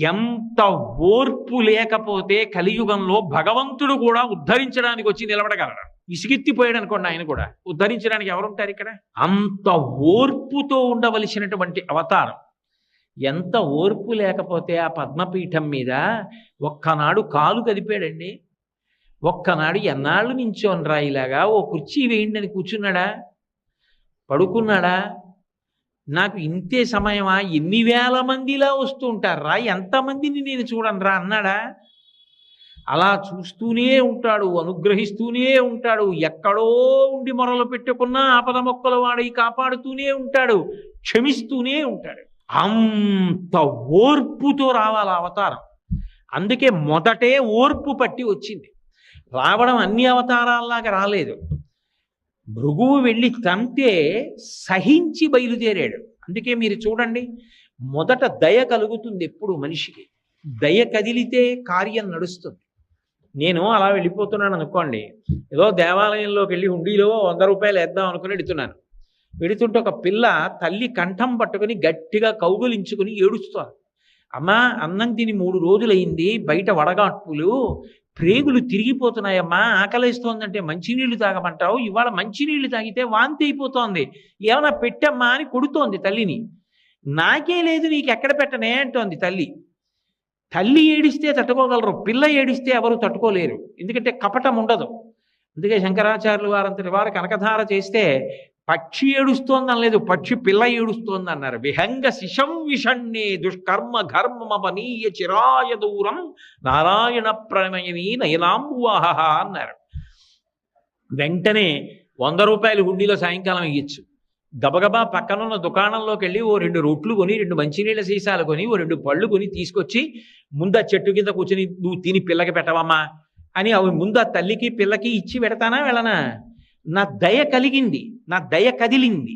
ఎంత ఓర్పు లేకపోతే కలియుగంలో భగవంతుడు కూడా ఉద్ధరించడానికి వచ్చి నిలబడగలడు. విసిగెత్తిపోయాడు అనుకోండి, ఆయన కూడా ఉద్ధరించడానికి ఎవరుంటారు ఇక్కడ? అంత ఓర్పుతో ఉండవలసినటువంటి అవతారం. ఎంత ఓర్పు లేకపోతే ఆ పద్మపీఠం మీద ఒక్కనాడు కాలు కదిపాడండి. ఒక్కనాడు ఎన్నాళ్ళు నించోనరా ఇలాగా, ఓ కుర్చీ వేయండి అని కూర్చున్నాడా? పడుకున్నాడా? నాకు ఇంతే సమయమా, ఎన్ని వేల మందిలా వస్తూ ఉంటారా, ఎంతమందిని నేను చూడనరా అన్నాడా? అలా చూస్తూనే ఉంటాడు, అనుగ్రహిస్తూనే ఉంటాడు. ఎక్కడో ఉండి మొరలు పెట్టుకున్నా ఆపద మొక్కల వాడి కాపాడుతూనే ఉంటాడు, క్షమిస్తూనే ఉంటాడు. అంత ఓర్పుతో రావాలి అవతారం. అందుకే మొదటే ఓర్పు పట్టి వచ్చింది. రావడం అన్ని అవతారాల్లాగా రాలేదు. భృగువు వెళ్ళి తంతే సహించి బయలుదేరాడు. అందుకే మీరు చూడండి, మొదట దయ కలుగుతుంది ఎప్పుడు మనిషికి. దయ కదిలితే కార్యం నడుస్తుంది. నేను అలా వెళ్ళిపోతున్నాను అనుకోండి, ఏదో దేవాలయంలోకి వెళ్ళి హుండీలో 100 రూపాయలు వేద్దాం అనుకుని వెడుతున్నాను. వెడుతుంటే ఒక పిల్ల తల్లి కంఠం పట్టుకుని గట్టిగా కౌగులించుకుని ఏడుస్తోంది. అమ్మా, అన్నం తిని 3 రోజులైంది, బయట వడగాట్పులు, ప్రేగులు తిరిగిపోతున్నాయమ్మా, ఆకలిస్తోందంటే మంచినీళ్లు తాగమంటావు, ఇవాళ మంచినీళ్లు తాగితే వాంతి అయిపోతోంది, ఏమన్నా పెట్టమ్మా అని కొడుతోంది తల్లిని. నాకే లేదు, నీకు ఎక్కడ పెట్టనే అంటోంది తల్లి. తల్లి ఏడిస్తే తట్టుకోగలరు, పిల్ల ఏడిస్తే ఎవరు తట్టుకోలేరు, ఎందుకంటే కపటం ఉండదు. అందుకే శంకరాచార్యులు వారంతటి వారు కనకధార చేస్తే పక్షి ఏడుస్తోంది అనలేదు, పక్షి పిల్ల ఏడుస్తోంది అన్నారు. విహంగ శిశం విషణ్ణే దుష్కర్మ ఘర్మమనీయ చిరాయ దూరం నారాయణ ప్రణయని నయనాంబువాహ అన్నారు. వెంటనే 100 రూపాయలు హుండీలో సాయంకాలం ఇయ్యచ్చు. గబగబా పక్కనున్న దుకాణంలోకి వెళ్ళి ఓ 2 రొట్లు కొని, 2 మంచినీళ్ళ సీసాలు కొని, ఓ 2 పళ్ళు కొని తీసుకొచ్చి ముందు ఆ చెట్టు కింద కూర్చొని నువ్వు తిని పిల్లకి పెట్టవమ్మా అని అవి ముందు ఆ తల్లికి పిల్లకి ఇచ్చి పెడతానా వెళ్ళనా? నా దయ కలిగింది, నా దయ కదిలింది.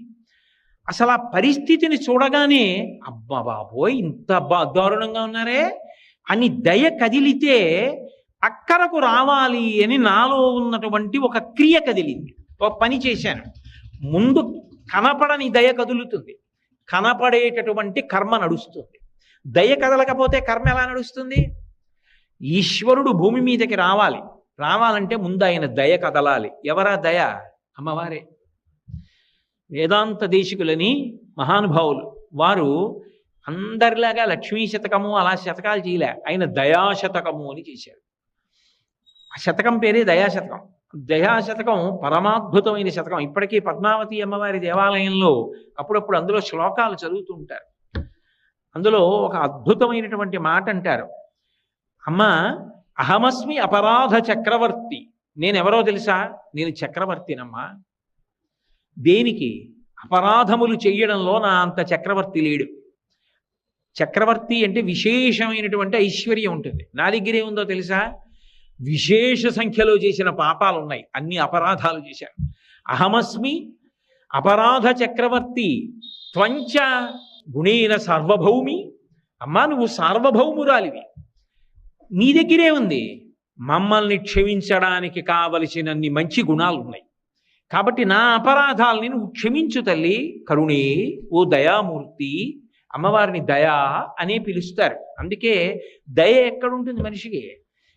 అసలు ఆ పరిస్థితిని చూడగానే అబ్బా బాబోయ్ ఇంత దారుణంగా ఉన్నారే అని దయ కదిలితే అక్కరకు రావాలి అని నాలో ఉన్నటువంటి ఒక క్రియ కదిలింది. ఒక పని చేశాను. ముందు కనపడని దయ కదులుతుంది, కనపడేటటువంటి కర్మ నడుస్తుంది. దయ కదలకపోతే కర్మ ఎలా నడుస్తుంది? ఈశ్వరుడు భూమి మీదకి రావాలంటే ముందు ఆయన దయ కదలాలి. ఎవరా దయ? అమ్మవారే. వేదాంత దేశికులని మహానుభావులు వారు అందరిలాగా లక్ష్మీ శతకము అలా శతకాలు చేయలే, ఆయన దయాశతకము అని చేశారు. ఆ శతకం పేరే దయాశతకం. దయాశతకం పరమాద్భుతమైన శతకం. ఇప్పటికీ పద్మావతి అమ్మవారి దేవాలయంలో అప్పుడప్పుడు అందులో శ్లోకాలు చదువుతూ ఉంటారు. అందులో ఒక అద్భుతమైనటువంటి మాట అంటారు. అమ్మ, అహమస్మి అపరాధ చక్రవర్తి. నేనెవరో తెలుసా? నేను చక్రవర్తినమ్మా. దేనికి? అపరాధములు చెయ్యడంలో నా అంత చక్రవర్తి లేడు. చక్రవర్తి అంటే విశేషమైనటువంటి ఐశ్వర్యం ఉంటుంది. నా దగ్గరే ఉందో తెలుసా? విశేష సంఖ్యలో చేసిన పాపాలు ఉన్నాయి, అన్ని అపరాధాలు చేశాను. అహమస్మి అపరాధ చక్రవర్తి త్వంచ గుణేన సార్వభౌమి. అమ్మా, నువ్వు సార్వభౌమురాలివి, నీ దగ్గరే ఉంది. మమ్మల్ని క్షమించడానికి కావలసినన్ని మంచి గుణాలు ఉన్నాయి, కాబట్టి నా అపరాధాలని నువ్వు క్షమించు తల్లి. కరుణే ఓ దయామూర్తి. అమ్మవారిని దయా అనే పిలుస్తారు. అందుకే దయ ఎక్కడుంటుంది మనిషికి?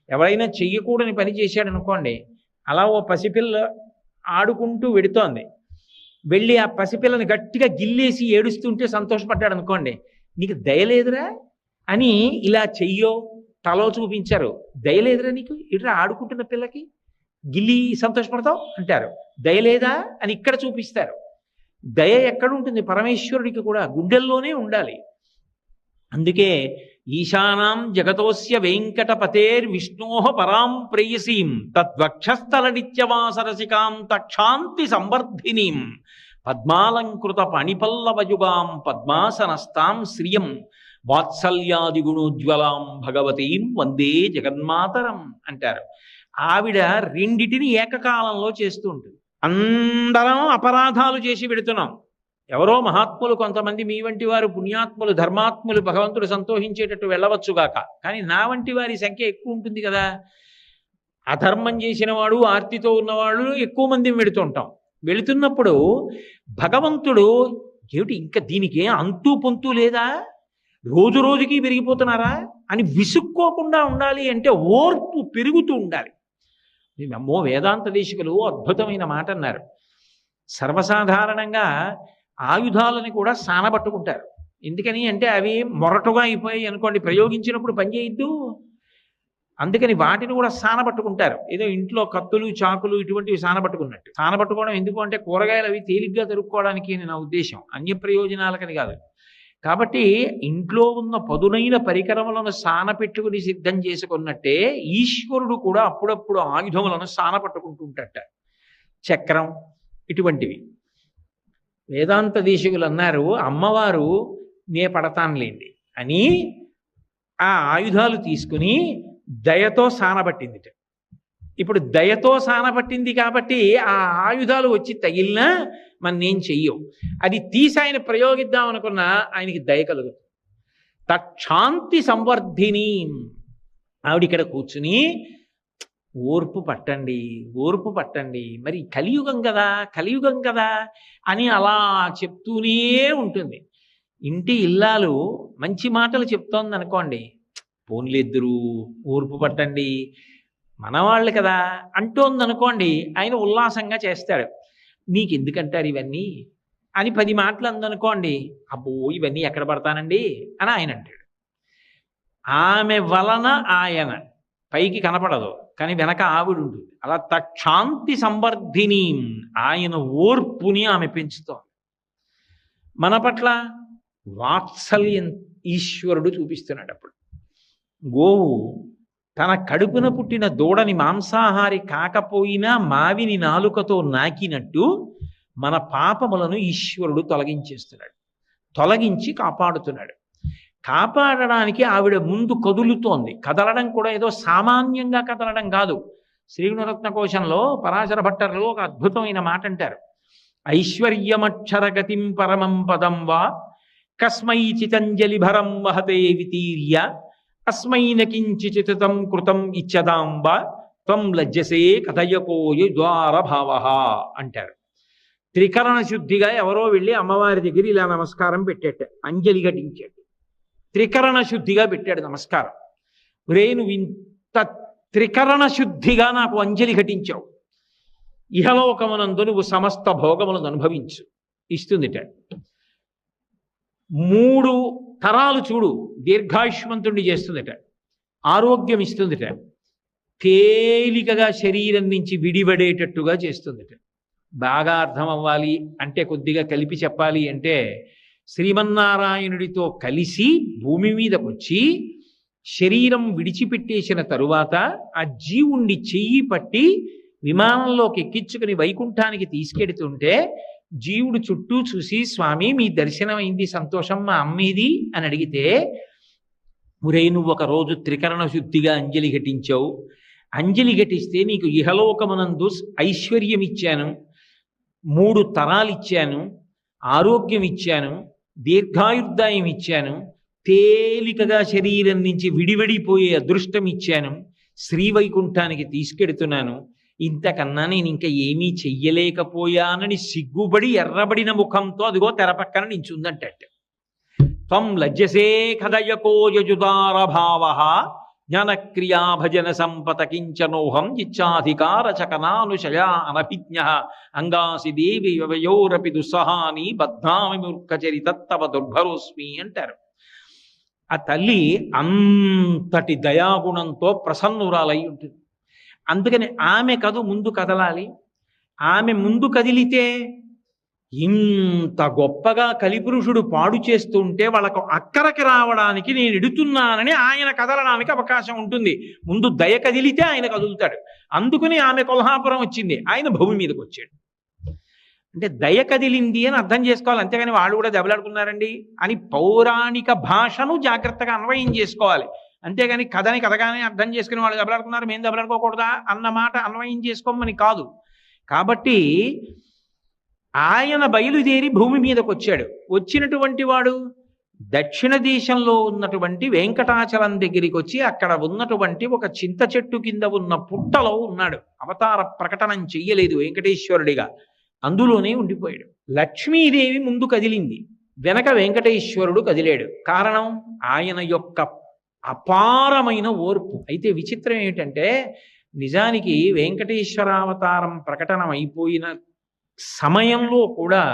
ఎవరైనా చెయ్యకూడని పని చేశాడనుకోండి, అలా ఓ పసిపిల్ల ఆడుకుంటూ వెడుతోంది, వెళ్ళి ఆ పసిపిల్లని గట్టిగా గిల్లేసి ఏడుస్తుంటే సంతోషపడ్డాడు అనుకోండి, నీకు దయలేదురా అని ఇలా చెయ్యో తలో చూపించారు. దయలేదురా నీకు, ఇట్లా ఆడుకుంటున్న పిల్లకి గిల్లి సంతోషపడతావు అంటారు. దయలేదా అని ఇక్కడ చూపిస్తారు. దయ ఎక్కడుంటుంది? పరమేశ్వరుడికి కూడా గుండెల్లోనే ఉండాలి. అందుకే ఈశానాం జగతోస్య వెంకటపతేర్ విష్ణోః పరాం ప్రేయసీం తద్వక్షస్థల నిత్యవాసరసికాం తక్షాంతి సంవర్ధినీం పద్మాలంకృత పణిపల్లవయుగాం పద్మాసనస్తాం శ్రియం వాత్సల్యాది గుణోజ్వలాం భగవతీం వందే జగన్మాతరం అంటారు. ఆవిడ రెండిటిని ఏకకాలంలో చేస్తూ ఉంటుంది. అందరం అపరాధాలు చేసి పెడుతున్నాం. ఎవరో మహాత్ములు కొంతమంది, మీ వంటి వారు పుణ్యాత్ములు ధర్మాత్ములు భగవంతుడు సంతోషించేటట్టు వెళ్ళవచ్చుగాక, కానీ నా వంటి వారి సంఖ్య ఎక్కువ ఉంటుంది కదా. అధర్మం చేసిన వాడు, ఆర్తితో ఉన్నవాళ్ళు ఎక్కువ మంది వెళుతుంటాం. వెళుతున్నప్పుడు భగవంతుడు ఏమిటి ఇంకా దీనికి అంతూ పొంతూ లేదా, రోజు రోజుకి పెరిగిపోతున్నారా అని విసుక్కోకుండా ఉండాలి అంటే ఓర్పు పెరుగుతూ ఉండాలి. అమ్మో, వేదాంత దేశికులు అద్భుతమైన మాట అన్నారు. సర్వసాధారణంగా ఆయుధాలని కూడా సానబట్టుకుంటారు. ఎందుకని అంటే అవి మొరటుగా అయిపోయాయి అనుకోండి, ప్రయోగించినప్పుడు పనిచేయద్దు. అందుకని వాటిని కూడా సానబట్టుకుంటారు. ఏదో ఇంట్లో కత్తులు చాకులు ఇటువంటివి సానబట్టుకున్నట్టు. సానబట్టుకోవడం ఎందుకు అంటే కూరగాయలు అవి తేలిగ్గా తరుక్కోవడానికి నా ఉద్దేశం, అన్య ప్రయోజనాలకని కాదు. కాబట్టి ఇంట్లో ఉన్న పదునైన పరికరములను సానపెట్టుకుని సిద్ధం చేసుకున్నట్టే ఈశ్వరుడు కూడా అప్పుడప్పుడు ఆయుధములను సానపట్టుకుంటూ ఉంటాట. చక్రం ఇటువంటివి. వేదాంత దేశికులు అన్నారు, అమ్మవారు నే పడతానులేండి అని ఆ ఆయుధాలు తీసుకుని దయతో సానబట్టిందిట. ఇప్పుడు దయతో సానబట్టింది కాబట్టి ఆ ఆయుధాలు వచ్చి తగిలినా మనం చెయ్యం. అది తీసి ఆయన ప్రయోగిద్దాం అనుకున్నా ఆయనకి దయ కలుగుతుంది. తక్షాంతి సంవర్ధిని. ఆవిడిక్కడ కూర్చుని ఓర్పు పట్టండి, మరి కలియుగం కదా అని అలా చెప్తూనే ఉంటుంది. ఇంటి ఇల్లాలు మంచి మాటలు చెప్తోంది అనుకోండి, పోన్లేద్దరు ఓర్పు పట్టండి మనవాళ్ళు కదా అంటోంది అనుకోండి, ఆయన ఉల్లాసంగా చేస్తాడు. మీకు ఎందుకంటారు ఇవన్నీ అని 10 మాటలు అందనుకోండి, అబ్బో ఇవన్నీ ఎక్కడ పడతానండి అని ఆయన అంటాడు. ఆమె వలన ఆయన పైకి కనపడదు కానీ వెనక ఆవిడ ఉంటుంది. అలా తక్షాంతి సంవర్ధిని, ఆయన ఓర్పుని ఆమె పెంచుతోంది. మన పట్ల వాత్సల్యం ఈశ్వరుడు చూపిస్తున్నాడు. అప్పుడు గోవు తన కడుపున పుట్టిన దూడని మాంసాహారి కాకపోయినా మావిని నాలుకతో నాకినట్టు మన పాపములను ఈశ్వరుడు తొలగించి కాపాడుతున్నాడు. కాపాడడానికి ఆవిడ ముందు కదులుతోంది. కదలడం కూడా ఏదో సామాన్యంగా కదలడం కాదు. శ్రీగుణరత్న కోశంలో పరాశర భట్టర్లు ఒక అద్భుతమైన మాట అంటారు. ఐశ్వర్యమక్షరగతిం పరమం పదం వా కస్మై చితంజలి భరం వహతే వితీర్య అస్మైన కించిచితం కృతం ఇచ్చదాంబ త్వం లజ్జసే కథయకోయ ద్వార భావ అంటారు. త్రికరణ శుద్ధిగా ఎవరో వెళ్ళి అమ్మవారి దగ్గర ఇలా నమస్కారం పెట్టేట, అంజలి ఘటించాడు. త్రికరణ శుద్ధిగా పెట్టాడు నమస్కారం. నువ్వు ఇంత త్రికరణ శుద్ధిగా నాకు అంజలి ఘటించావు, ఇహలోకమునందు నువ్వు సమస్త భోగములను అనుభవించు ఇస్తుందిట. 3 తరాలు చూడు దీర్ఘాయుష్మంతుణ్ణి చేస్తుందిట, ఆరోగ్యం ఇస్తుందిట, తేలికగా శరీరం నుంచి విడిపడేటట్టుగా చేస్తుందిట. బాగా అర్థం అవ్వాలి అంటే, కొద్దిగా కలిపి చెప్పాలి అంటే, శ్రీమన్నారాయణుడితో కలిసి భూమి మీదకి వచ్చి శరీరం విడిచిపెట్టేసిన తరువాత ఆ జీవుణ్ణి చెయ్యి పట్టి విమానంలోకి ఎక్కించుకుని వైకుంఠానికి తీసుకెడుతుంటే జీవుడు చుట్టూ చూసి, స్వామి మీ దర్శనం అయింది, సంతోషం, మా అమ్మేది అని అడిగితే, నువ్వు ఒకరోజు త్రికరణ శుద్ధిగా అంజలి ఘటించావు. అంజలి ఘటిస్తే నీకు ఇహలోకమునందు ఐశ్వర్యం ఇచ్చాను, 3 తరాలు ఇచ్చాను, ఆరోగ్యం ఇచ్చాను, దీర్ఘాయుర్దాయం ఇచ్చాను, తేలికగా శరీరం నుంచి విడివడిపోయే అదృష్టం ఇచ్చాను, శ్రీవైకుంఠానికి తీసుకెడుతున్నాను, ఇంతకన్నా నేను ఇంకా ఏమీ చెయ్యలేకపోయానని సిగ్గుబడి ఎర్రబడిన ముఖంతో అదిగో తెర పక్కన నించుందంట. త్వం లజ్జసే కథయకో యజుదార భావ జ్ఞానక్రియా భజన సంపత కించనోహం ఇచ్చాధికార చకనానుశయా అనభిజ్ఞ అంగాసి దేవి వయోరపి దుస్సహాని బద్ధామి మూర్ఖచరితత్తవ దుర్భరోస్మి అంటారు. ఆ తల్లి అంతటి దయాగుణంతో ప్రసన్నురాలై ఉంటుంది. అందుకని ఆమె ముందు కదలాలి. ఆమె ముందు కదిలితే ఇంత గొప్పగా కలిపురుషుడు పాడు చేస్తుంటే వాళ్ళకు అక్కరకి రావడానికి నేను ఎడుతున్నానని ఆయన కదలడానికి అవకాశం ఉంటుంది. ముందు దయ కదిలితే ఆయన కదులుతాడు. అందుకని ఆమె కొల్హాపురం వచ్చింది, ఆయన భూమి మీదకి వచ్చాడు. అంటే దయ కదిలింది అని అర్థం చేసుకోవాలి. అంతేగాని వాళ్ళు కూడా దెబ్బలాడుకున్నారండి అని పౌరాణిక భాషను జాగ్రత్తగా అన్వయం చేసుకోవాలి. అంతేగాని కథగానే అర్థం చేసుకుని వాళ్ళు దెబ్బలాడుకున్నారు, మేము దెబ్బలాడుకోకూడదా అన్నమాట అన్వయం చేసుకోమని కాదు. కాబట్టి ఆయన బయలుదేరి భూమి మీదకి వచ్చాడు. వచ్చినటువంటి వాడు దక్షిణ దేశంలో ఉన్నటువంటి వెంకటాచలం దగ్గరికి వచ్చి అక్కడ ఉన్నటువంటి ఒక చింత చెట్టు కింద ఉన్న పుట్టలో ఉన్నాడు. అవతార ప్రకటనం చెయ్యలేదు వెంకటేశ్వరుడిగా, అందులోనే ఉండిపోయాడు. లక్ష్మీదేవి ముందు కదిలింది. వెనక వెంకటేశ్వరుడు కదిలాడు. కారణం ఆయన యొక్క అపారమైన ఓర్పు. అయితే విచిత్రం ఏమిటంటే నిజానికి వెంకటేశ్వరావతారం ప్రకటన అయిపోయిన సమయంలో కూడా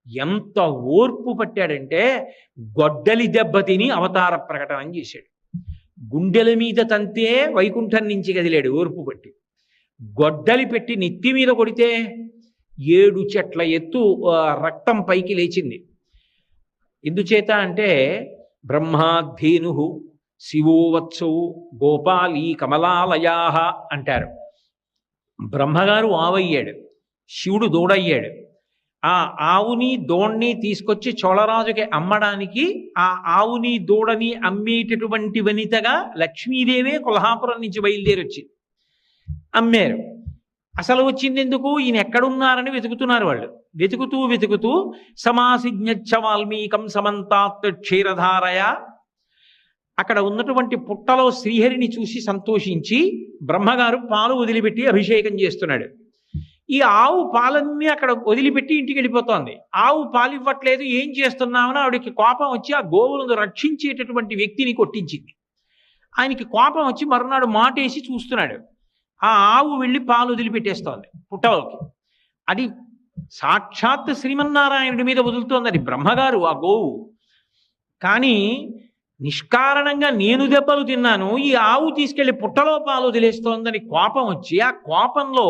ఎంత ఓర్పు పట్టాడంటే గొడ్డలి దెబ్బతిని అవతార ప్రకటన చేశాడు. గుండెల మీద తంతే వైకుంఠం నుంచి కదిలాడు ఓర్పు పట్టి. గొడ్డలి పెట్టి నెత్తి మీద కొడితే 7 చెట్ల ఎత్తు రక్తం పైకి లేచింది. ఎందుచేత అంటే బ్రహ్మాధేను శివోవత్సౌ గోపాలీ కమలాలయా అంటారు. బ్రహ్మగారు ఆవయ్యాడు, శివుడు దూడయ్యాడు. ఆ ఆవుని దూడని తీసుకొచ్చి చోళరాజుకి అమ్మడానికి ఆ ఆవుని దూడని అమ్మేటటువంటి వనితగా లక్ష్మీదేవే కొల్హాపురం నుంచి బయలుదేరి వచ్చింది. అమ్మారు. అసలు వచ్చింది ఎందుకు? ఈయన ఎక్కడున్నారని వెతుకుతున్నారు వాళ్ళు. వెతుకుతూ సమాసిజ్ఞ వాల్మీకం సమంతాత్ క్షీరధారయ, అక్కడ ఉన్నటువంటి పుట్టలో శ్రీహరిని చూసి సంతోషించి బ్రహ్మగారు పాలు వదిలిపెట్టి అభిషేకం చేస్తున్నాడు. ఈ ఆవు పాలన్నీ అక్కడ వదిలిపెట్టి ఇంటికి వెళ్ళిపోతోంది. ఆవు పాలు ఇవ్వట్లేదు, ఏం చేస్తున్నామని ఆవిడకి కోపం వచ్చి ఆ గోవులను రక్షించేటటువంటి వ్యక్తిని కొట్టించింది. ఆయనకి కోపం వచ్చి మరునాడు మాటేసి చూస్తున్నాడు. ఆ ఆవు వెళ్ళి పాలు వదిలిపెట్టేస్తోంది పుట్టలోకి. అది సాక్షాత్ శ్రీమన్నారాయణుడి మీద వదులుతోంది, అది బ్రహ్మగారు ఆ గోవు. కానీ నిష్కారణంగా నేను దెబ్బలు తిన్నాను, ఈ ఆవు తీసుకెళ్లి పుట్టలో పాలు వదిలేస్తోందని కోపం వచ్చి ఆ కోపంలో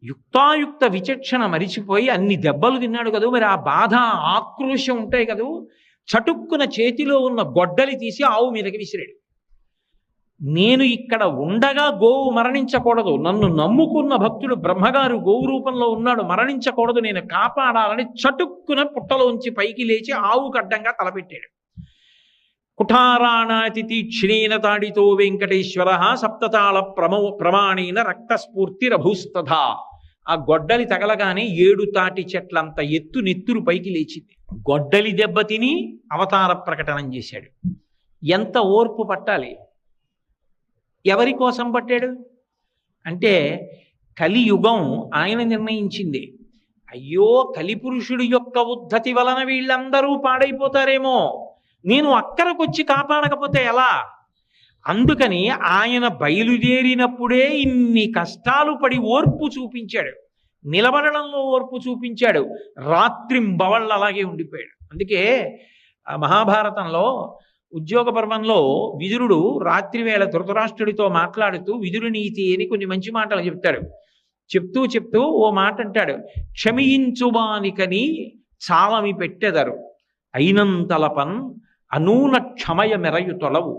యుక్తాయుక్త విచక్షణ మరిచిపోయి అన్ని దెబ్బలు తిన్నాడు కదా. మరి ఆ బాధ ఆక్రోశం ఉంటాయి కదా. చటుక్కున చేతిలో ఉన్న గొడ్డలి తీసి ఆవు మీదకి విసిరాడు. నేను ఇక్కడ ఉండగా గోవు మరణించకూడదు, నన్ను నమ్ముకున్న భక్తుడు బ్రహ్మగారు గోవు రూపంలో ఉన్నాడు, మరణించకూడదు, నేను కాపాడాలని చటుక్కున పుట్టలోంచి పైకి లేచి ఆవుకు అడ్డంగా తలపెట్టాడు. కుఠారాణాతి తీక్షణేన తాడితో వెంకటేశ్వర సప్తతాళ ప్రమాణేన రక్తస్ఫూర్తిరభూస్తథా. ఆ గొడ్డలి తగలగానే 7 తాటి చెట్లంత ఎత్తు నెత్తురు పైకి లేచింది. గొడ్డలి దెబ్బతిని అవతార ప్రకటన చేశాడు. ఎంత ఓర్పు పట్టాలి! ఎవరి కోసం పట్టాడు అంటే కలియుగం ఆయన నిర్ణయించింది. అయ్యో, కలిపురుషుడి యొక్క ఉద్ధతి వలన వీళ్ళందరూ పాడైపోతారేమో, నేను అక్కడికొచ్చి కాపాడకపోతే ఎలా? అందుకని ఆయన బయలుదేరినప్పుడే ఇన్ని కష్టాలు పడి ఓర్పు చూపించాడు. నిలబడడంలో ఓర్పు చూపించాడు. రాత్రింబవళ్ళు అలాగే ఉండిపోయాడు. అందుకే మహాభారతంలో ఉద్యోగ పర్వంలో విదురుడు రాత్రివేళ ధృతరాష్ట్రుడితో మాట్లాడుతూ విదురు నీతి అని కొన్ని మంచి మాటలు చెప్తాడు. చెప్తూ ఓ మాట అంటాడు, క్షమించువానికని చాలమి పెట్టెదరు అయినంతలపన్ అనూన క్షమయ మెరయు తొలవు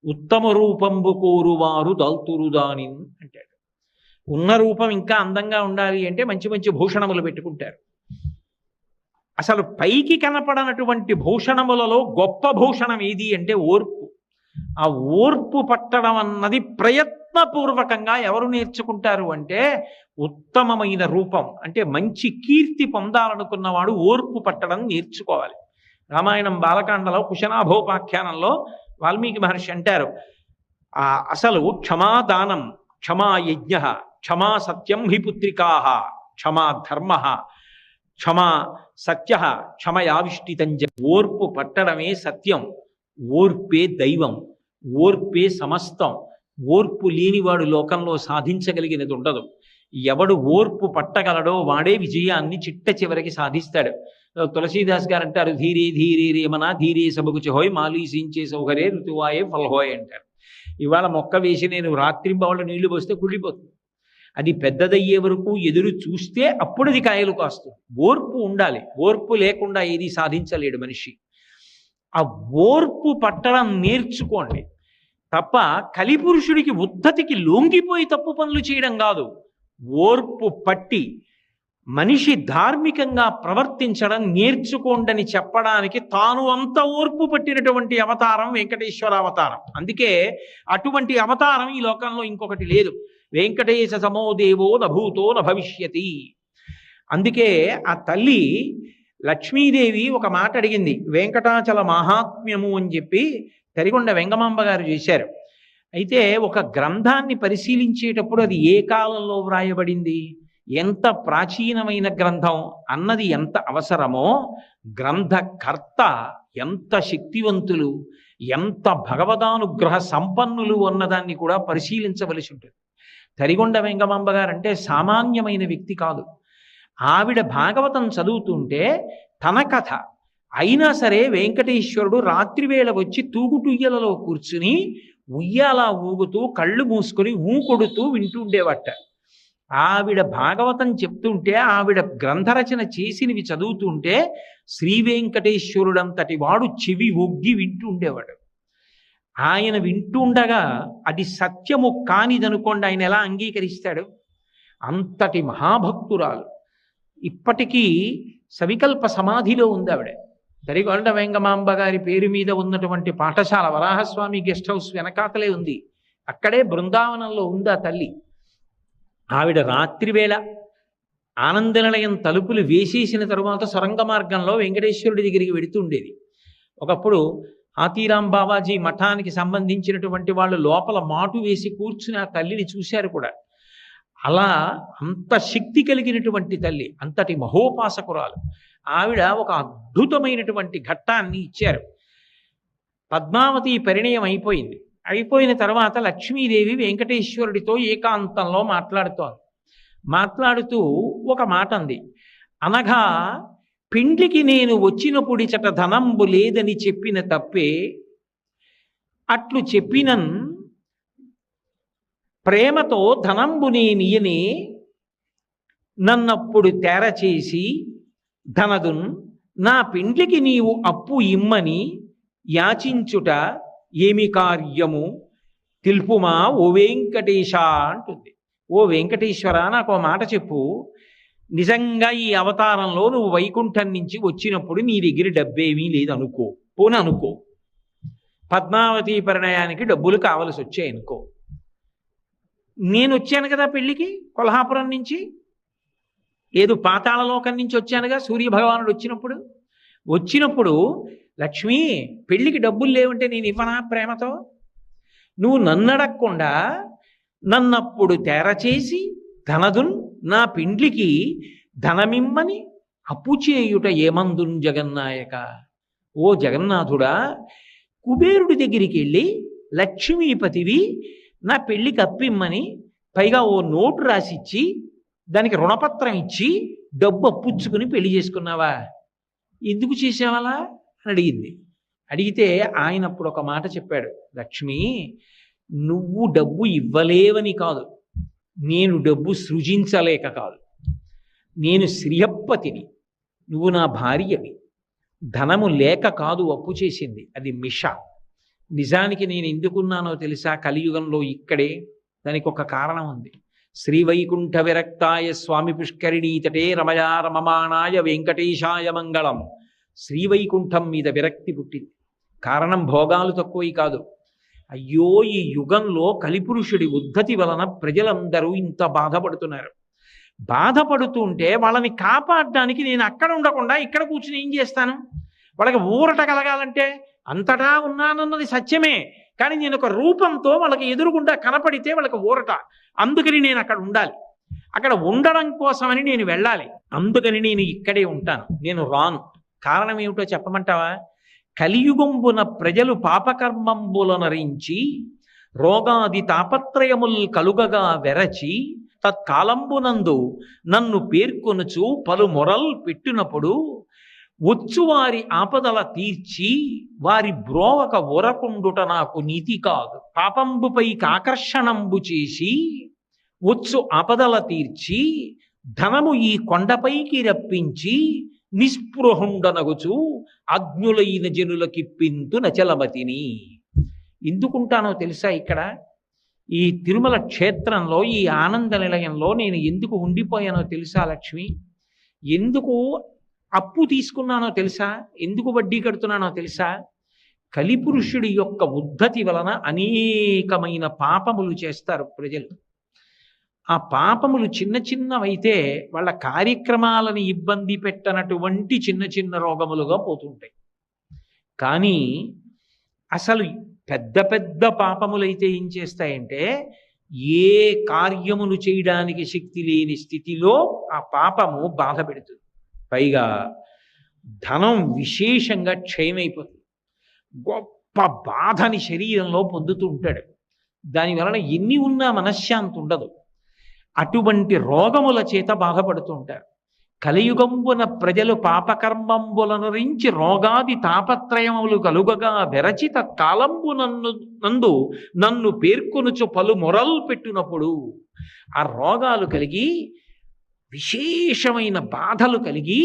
ఉత్తమ రూపంబు కోరువారు దాల్తురుదాని అంటాడు. ఉన్న రూపం ఇంకా అందంగా ఉండాలి అంటే మంచి మంచి భూషణములు పెట్టుకుంటారు. అసలు పైకి కనపడనటువంటి భూషణములలో గొప్ప భూషణం ఏది అంటే ఓర్పు. ఆ ఓర్పు పట్టడం అన్నది ప్రయత్నపూర్వకంగా ఎవరు నేర్చుకుంటారు అంటే ఉత్తమమైన రూపం అంటే మంచి కీర్తి పొందాలనుకున్నవాడు ఓర్పు పట్టడం నేర్చుకోవాలి. రామాయణం బాలకాండలో కుశనాభోపాఖ్యానంలో వాల్మీకి మహర్షి అంటారు, అసలు క్షమాదానం, క్షమా యజ్ఞ, క్షమా సత్యం హి పుత్రికా, క్షమా ధర్మ, క్షమా సత్య, క్షమయావిష్టితంజ. ఓర్పు పట్టడమే సత్యం, ఓర్పే దైవం, ఓర్పే సమస్తం. ఓర్పు లేనివాడు లోకంలో సాధించగలిగినది ఉండదు. ఎవడు ఓర్పు పట్టగలడో వాడే విజయాన్ని చిట్ట చివరికి సాధిస్తాడు. తులసీదాస్ గారు అంటారు, ధీరే ధీరే రేమన ధీరే సబగుచి హోయ్ మాలీసించే సౌకర్యే ఋతువాయే ఫలహోయ్ అంటారు. ఇవాళ మొక్క వేసి నేను రాత్రింబవళ్ళు నీళ్లు పోస్తే కుళ్ళిపోతుంది. అది పెద్దదయ్యే వరకు ఎదురు చూస్తే అప్పుడు అది కాయలు కాస్తుంది. ఓర్పు ఉండాలి. ఓర్పు లేకుండా ఏది సాధించలేడు మనిషి. ఆ ఓర్పు పట్టడం నేర్చుకోండి తప్ప కలిపురుషుడికి ఉద్ధతికి లొంగిపోయి తప్పు పనులు చేయడం కాదు. ఓర్పు పట్టి మనిషి ధార్మికంగా ప్రవర్తించడం నేర్చుకోండని చెప్పడానికి తాను అంత ఓర్పు పట్టినటువంటి అవతారం వెంకటేశ్వర అవతారం. అందుకే అటువంటి అవతారం ఈ లోకంలో ఇంకొకటి లేదు. వెంకటేశ సమో దేవో నభూతో నభవిష్యతి. అందుకే ఆ తల్లి లక్ష్మీదేవి ఒక మాట అడిగింది, వెంకటాచల మహాత్మ్యము అని చెప్పి తరిగొండ వెంగమాంబ గారు చేశారు. అయితే ఒక గ్రంథాన్ని పరిశీలించేటప్పుడు అది ఏ కాలంలో వ్రాయబడింది, ఎంత ప్రాచీనమైన గ్రంథం అన్నది ఎంత అవసరమో గ్రంథకర్త ఎంత శక్తివంతులు, ఎంత భగవదానుగ్రహ సంపన్నులు అన్నదాన్ని కూడా పరిశీలించవలసి ఉంటుంది. తరిగొండ వెంగమాంబ గారంటే సామాన్యమైన వ్యక్తి కాదు. ఆవిడ భాగవతం చదువుతుంటే తన కథ అయినా సరే వెంకటేశ్వరుడు రాత్రివేళ వచ్చి తూగుటుయ్యలలో కూర్చుని ఉయ్యాల ఊగుతూ కళ్ళు మూసుకొని కొడుతూ వింటూ ఉండేవట. ఆవిడ భాగవతం చెప్తుంటే, ఆవిడ గ్రంథరచన చేసినవి చదువుతుంటే శ్రీ వెంకటేశ్వరుడంతటి వాడు చెవి ఒగ్గి వింటూ ఉండేవాడు. ఆయన వింటుండగా అది సత్యము కానిదనుకోండి, ఆయన ఎలా అంగీకరిస్తాడు? అంతటి మహాభక్తురాలు. ఇప్పటికీ సవికల్ప సమాధిలో ఉంది ఆవిడ. తరిగొండ వెంగమాంబ గారి పేరు మీద ఉన్నటువంటి పాఠశాల వరాహస్వామి గెస్ట్ హౌస్ వెనకాతలే ఉంది. అక్కడే బృందావనంలో ఉంది ఆ తల్లి. ఆవిడ రాత్రివేళ ఆనందనిలయం తలుపులు వేసేసిన తరువాత సొరంగ మార్గంలో వెంకటేశ్వరుడి దగ్గరికి వెడుతూ ఉండేది. ఒకప్పుడు ఆతీరాం బాబాజీ మఠానికి సంబంధించినటువంటి వాళ్ళు లోపల మాటు వేసి కూర్చుని ఆ తల్లిని చూశారు కూడా. అలా అంత శక్తి కలిగినటువంటి తల్లి, అంతటి మహోపాసకురాలు ఆవిడ. ఒక అద్భుతమైనటువంటి ఘట్టాన్ని ఇచ్చారు. పద్మావతి పరిణయం అయిపోయిన తర్వాత లక్ష్మీదేవి వెంకటేశ్వరుడితో ఏకాంతంలో మాట్లాడుతూ ఒక మాట అంది. అనగా పిండికి నేను వచ్చినప్పుడిచట ధనంబు లేదని చెప్పిన తప్పే, అట్లు చెప్పినన్ ప్రేమతో ధనంబు నేనియనే, నన్నప్పుడు తేరచేసి ధనదున్ నా పిండ్లికి నీవు అప్పు ఇమ్మని యాచించుట ఏమి కార్యము తెలుపుమా ఓ వెంకటేశ అంటుంది. ఓ వెంకటేశ్వర, నాకు ఓ మాట చెప్పు. నిజంగా ఈ అవతారంలో నువ్వు వైకుంఠం నుంచి వచ్చినప్పుడు నీ దగ్గర డబ్బేమీ లేదనుకో, అనుకో పద్మావతి పరిణయానికి డబ్బులు కావలసి వచ్చాయనుకో. నేను వచ్చాను కదా పెళ్లికి కొల్హాపురం నుంచి, ఏదో పాతాళలోకం నుంచి వచ్చానుగా సూర్యభగవానుడు వచ్చినప్పుడు లక్ష్మి పెళ్లికి డబ్బులు లేవంటే నేను ఇవ్వనా ప్రేమతో? నువ్వు నన్నడగకుండా నన్నప్పుడు తేరచేసి ధనదున్ నా పిండ్లికి ధనమిమ్మని అప్పు చేయుట ఏమందున్ జగన్నాయక. ఓ జగన్నాథుడా, కుబేరుడి దగ్గరికి వెళ్ళి లక్ష్మీపతివి నా పెళ్లికి అప్పిమ్మని, పైగా ఓ నోటు రాసిచ్చి దానికి రుణపత్రం ఇచ్చి డబ్బు అప్పుచ్చుకుని పెళ్లి చేసుకున్నావా? ఎందుకు చేసేవాలా అని అడిగితే ఆయన అప్పుడు ఒక మాట చెప్పాడు. లక్ష్మి, నువ్వు డబ్బు ఇవ్వలేవని కాదు, నేను డబ్బు సృజించలేక కాదు. నేను శ్రీయప్పతిని, నువ్వు నా భార్యవి. ధనము లేక కాదు అప్పు చేసింది, అది మిష. నిజానికి నేను ఎందుకున్నానో తెలుసా? కలియుగంలో ఇక్కడే. దానికి ఒక కారణం ఉంది. శ్రీవైకుంఠ విరక్తాయ స్వామి పుష్కరిణీతటే రమయా రమమాణాయ వెంకటేశాయ మంగళం. శ్రీవైకుంఠం మీద విరక్తి పుట్టింది. కారణం భోగాలు తక్కువై కాదు. అయ్యో, ఈ యుగంలో కలిపురుషుడి ఉద్ధతి వలన ప్రజలందరూ ఇంత బాధపడుతుంటే వాళ్ళని కాపాడడానికి నేను అక్కడ ఉండకుండా ఇక్కడ కూర్చుని ఏం చేస్తాను? వాళ్ళకి ఊరట కలగాలంటే అంతటా ఉన్నానన్నది సత్యమే, కానీ నేను ఒక రూపంతో వాళ్ళకి ఎదురుగుండా కనపడితే వాళ్ళకి ఊరట. అందుకని నేను అక్కడ ఉండాలి. అక్కడ ఉండడం కోసమని నేను వెళ్ళాలి. అందుకని నేను ఇక్కడే ఉంటాను, నేను రాను. కారణం ఏమిటో చెప్పమంటావా? కలియుగంబున ప్రజలు పాపకర్మంబులనరించి రోగాది తాపత్రయముల్ కలుగగా వెరచి తత్కాలంబునందు నన్ను పేర్కొనుచు పలు మొరల్ పెట్టినప్పుడు వచ్చువారి ఆపదల తీర్చి వారి బ్రోవక ఊరకుండుట నాకు నీతి కాదు. పాపంబుపైకి ఆకర్షణంబు చేసి వచ్చు ఆపదల తీర్చి ధనము ఈ కొండపైకి రప్పించి నిస్పృహుండనగుచు అజ్ఞులైన జనులకిప్పింతు నచలమతిని. ఎందుకుంటానో తెలుసా? ఇక్కడ ఈ తిరుమల క్షేత్రంలో, ఈ ఆనంద నిలయంలో నేను ఎందుకు ఉండిపోయానో తెలుసా లక్ష్మి? ఎందుకు అప్పు తీసుకున్నానో తెలుసా? ఎందుకు వడ్డీ కడుతున్నానో తెలుసా? కలిపురుషుడి యొక్క ఉద్ధతి వలన అనేకమైన పాపములు చేస్తారు ప్రజలు. ఆ పాపములు చిన్న చిన్నవైతే వాళ్ళ కార్యక్రమాలను ఇబ్బంది పెట్టనటువంటి చిన్న చిన్న రోగములుగా పోతుంటాయి. కానీ అసలు పెద్ద పెద్ద పాపములైతే ఏం చేస్తాయంటే, ఏ కార్యమును చేయడానికి శక్తి లేని స్థితిలో ఆ పాపము బాధ పెడుతుంది. పైగా ధనం విశేషంగా క్షయమైపోతుంది. గొప్ప బాధని శరీరంలో పొందుతూ ఉంటాడు. దాని వలన ఎన్ని ఉన్నా మనశ్శాంతి ఉండదు. అటువంటి రోగముల చేత బాధపడుతూ ఉంటారు. కలియుగంబున ప్రజలు పాపకర్మంబులనురించి రోగాది తాపత్రయములు కలుగగా వెరచిత కాలంబు నన్ను పేర్కొనుచు పలు మొరలు పెట్టినప్పుడు ఆ రోగాలు కలిగి విశేషమైన బాధలు కలిగి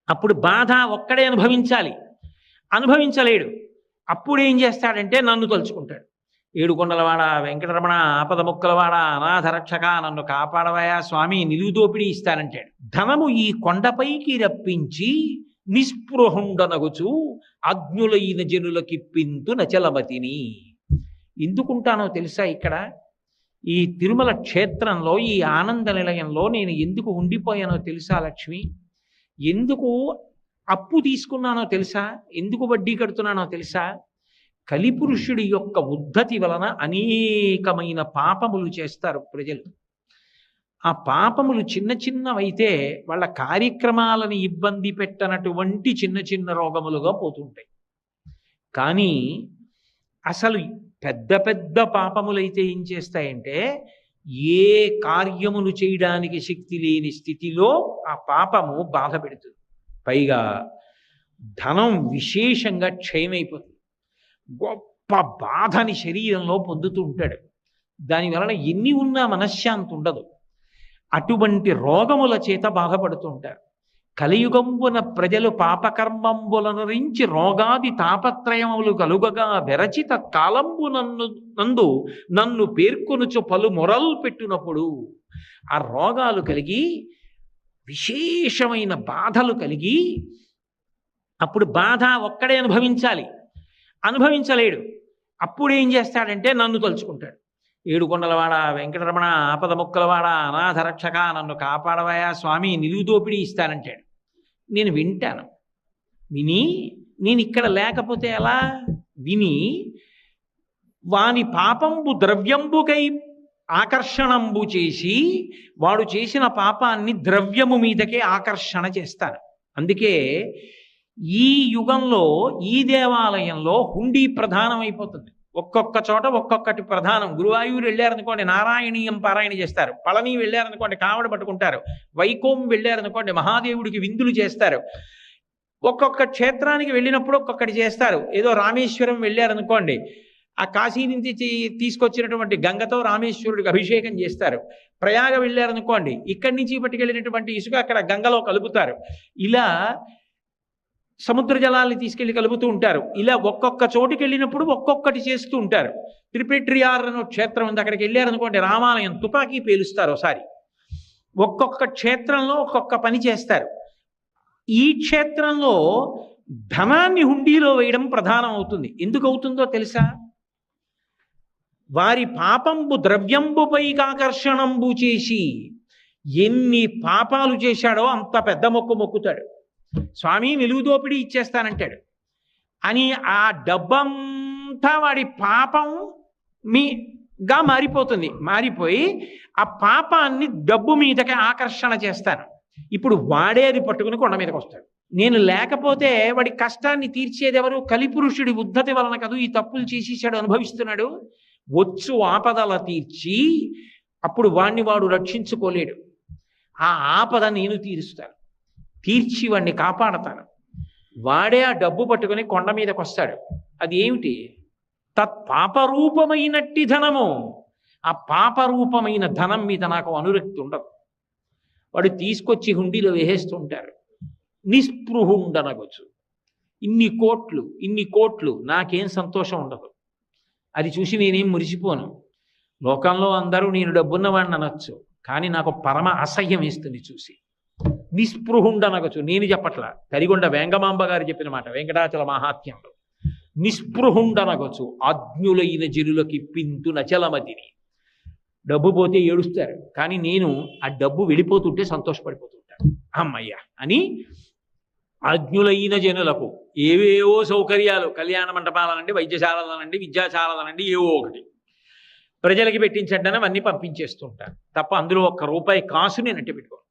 అప్పుడు బాధ ఒక్కడే అనుభవించలేడు. అప్పుడు ఏం చేస్తాడంటే నన్ను తలుచుకుంటాడు. ఏడుకొండలవాడ వెంకటరమణ ఆపద ముక్కలవాడ అనాథ రక్షక నన్ను కాపాడవయా స్వామి, నిలువు దోపిడీ ఇస్తానంటాడు. ధనము ఈ కొండపైకి రప్పించి నిస్పృహుండనగుచు అజ్ఞులైన జనులకిప్పింతు నచలమతిని. ఎందుకుంటానో తెలుసా? ఇక్కడ ఈ తిరుమల క్షేత్రంలో ఈ ఆనంద నిలయంలో నేను ఎందుకు ఉండిపోయానో తెలుసా లక్ష్మి? ఎందుకు అప్పు తీసుకున్నానో తెలుసా? ఎందుకు వడ్డీ కడుతున్నానో తెలుసా? కలిపురుషుడి యొక్క ఉద్ధతి వలన అనేకమైన పాపములు చేస్తారు ప్రజలు. ఆ పాపములు చిన్న చిన్నవైతే వాళ్ళ కార్యక్రమాలను ఇబ్బంది పెట్టనటువంటి చిన్న చిన్న రోగములుగా పోతుంటాయి. కానీ అసలు పెద్ద పెద్ద పాపములైతే ఏం చేస్తాయంటే ఏ కార్యములు చేయడానికి శక్తి లేని స్థితిలో ఆ పాపము బాధ పెడుతుంది. పైగా ధనం విశేషంగా క్షయమైపోతుంది. గొప్ప బాధని శరీరంలో పొందుతూ ఉంటాడు. దాని వలన ఎన్ని ఉన్నా మనశ్శాంతి ఉండదు. అటువంటి రోగముల చేత బాధపడుతూ ఉంటారు. కలియుగంబున ప్రజలు పాపకర్మంబులనురించి రోగాది తాపత్రయములు కలుగగా వెరచిత కాలంబు నన్ను పేర్కొనుచు పలు మొరలు పెట్టినప్పుడు ఆ రోగాలు కలిగి విశేషమైన బాధలు కలిగి అప్పుడు బాధ ఒక్కడే అనుభవించలేడు. అప్పుడు ఏం చేస్తాడంటే నన్ను తలుచుకుంటాడు. ఏడుకొండలవాడ వెంకటరమణ ఆపద ముక్కలవాడ అనాథ రక్షక నన్ను కాపాడవయా స్వామి, నిలువు దోపిడీ ఇస్తానంటాడు. నేను వింటాను. విని నేను ఇక్కడ లేకపోతే ఎలా? విని వాని పాపంబు ద్రవ్యంబుకై ఆకర్షణంబు చేసి వాడు చేసిన పాపాన్ని ద్రవ్యము మీదకే ఆకర్షణ చేస్తాను. అందుకే ఈ యుగంలో ఈ దేవాలయంలో హుండీ ప్రధానమైపోతుంది. ఒక్కొక్క చోట ఒక్కొక్కటి ప్రధానం. గురువాయూరు వెళ్ళారనుకోండి నారాయణీయం పారాయణ చేస్తారు. పళని వెళ్ళారనుకోండి కావడ పట్టుకుంటారు. వైకోం వెళ్ళారనుకోండి మహాదేవుడికి విందులు చేస్తారు. ఒక్కొక్క క్షేత్రానికి వెళ్ళినప్పుడు ఒక్కొక్కటి చేస్తారు. ఏదో రామేశ్వరం వెళ్ళారనుకోండి ఆ కాశీ నుంచి తీసుకొచ్చినటువంటి గంగతో రామేశ్వరుడికి అభిషేకం చేస్తారు. ప్రయాగ వెళ్ళారనుకోండి ఇక్కడి నుంచి పట్టుకెళ్ళినటువంటి ఇసుక అక్కడ గంగలో కలుపుతారు. ఇలా సముద్ర జలాల్ని తీసుకెళ్లి కలుపుతూ ఉంటారు. ఇలా ఒక్కొక్క చోటుకి వెళ్ళినప్పుడు ఒక్కొక్కటి చేస్తూ ఉంటారు. త్రిపెట్రియార్ అనే క్షేత్రం ఉంది, అక్కడికి వెళ్ళారనుకోండి రామాలయం తుపాకీ పేలుస్తారు ఒకసారి. ఒక్కొక్క క్షేత్రంలో ఒక్కొక్క పని చేస్తారు. ఈ క్షేత్రంలో ధనాన్ని హుండీలో వేయడం ప్రధానం అవుతుంది. ఎందుకు అవుతుందో తెలుసా? వారి పాపంబు ద్రవ్యంబుపై ఆకర్షణంబు చేసి ఎన్ని పాపాలు చేశాడో అంత పెద్ద మొక్కుతాడు. స్వామి నిలువు దోపిడీ ఇచ్చేస్తానంటాడు. అని ఆ డబ్బంతా వాడి పాపం మీగా మారిపోయి ఆ పాపాన్ని డబ్బు మీదకి ఆకర్షణ చేస్తాను. ఇప్పుడు వాడే అది పట్టుకుని కొండ మీదకి వస్తాడు. నేను లేకపోతే వాడి కష్టాన్ని తీర్చేది ఎవరు? కలిపురుషుడి ఉద్ధతి వలన కదూ ఈ తప్పులు చేసేసాడు, అనుభవిస్తున్నాడు. వచ్చు ఆపదల తీర్చి అప్పుడు వాడు రక్షించుకోలేడు. ఆ ఆపద నేను తీరుస్తాను, తీర్చి వాడిని కాపాడతాను. వాడే ఆ డబ్బు పట్టుకొని కొండ మీదకి వస్తాడు. అది ఏమిటి? తత్పాపరూపమైనట్టి ధనము. ఆ పాపరూపమైన ధనం మీద నాకు అనురక్తి ఉండదు. వాడు తీసుకొచ్చి హుండీలో వేసేస్తుంటారు. నిస్పృహుండనగొచ్చు. ఇన్ని కోట్లు నాకేం సంతోషం ఉండదు. అది చూసి నేనేం మురిసిపోను. లోకంలో అందరూ నేను డబ్బున్నవాడిని అనొచ్చు, కానీ నాకు పరమ అసహ్యం వేస్తుంది చూసి. నిస్పృహుండనగొచ్చు. నేను చెప్పట్లా, తరిగొండ వేంగమాంబ గారు చెప్పిన మాట వెంకటాచల మహాత్మ్యంలో. నిస్పృహుండనగొచ్చు అజ్ఞులైన జనులకి పింతు నచలమతిని. డబ్బు పోతే ఏడుస్తారు, కానీ నేను ఆ డబ్బు వెళ్ళిపోతుంటే సంతోషపడిపోతుంటాను. అమ్మయ్య అని అజ్ఞులైన జనులకు ఏవేవో సౌకర్యాలు, కళ్యాణ మంటపాలనండి, వైద్యశాలలనండి, విద్యాశాలలనండి, ఏవో ఒకటి ప్రజలకి పెట్టించండి అవన్నీ పంపించేస్తుంటారు తప్ప అందులో ఒక్క రూపాయి కాసు నేను అంటే పెట్టుకోను.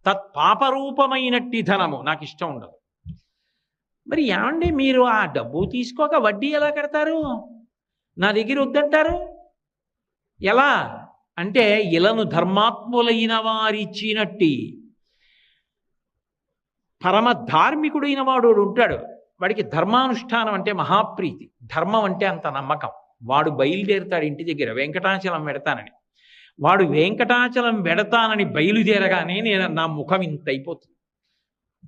తత్పాపరూపమైనట్టి ధనము నాకు ఇష్టం ఉండదు. మరి ఏమండి మీరు ఆ డబ్బు తీసుకోక వడ్డీ ఎలా కడతారు? నా దగ్గర వద్దంటారు ఎలా అంటే, ఇలను ధర్మాత్ములైన వారిచ్చినట్టి పరమ ధార్మికుడైన వాడు ఉంటాడు. వాడికి ధర్మానుష్ఠానం అంటే మహాప్రీతి, ధర్మం అంటే అంత నమ్మకం. వాడు బయలుదేరుతాడు ఇంటి దగ్గర వెంకటాచలం పెడతానని. వాడు వెంకటాచలం పెడతానని బయలుదేరగానే నా ముఖం ఇంత అయిపోతుంది.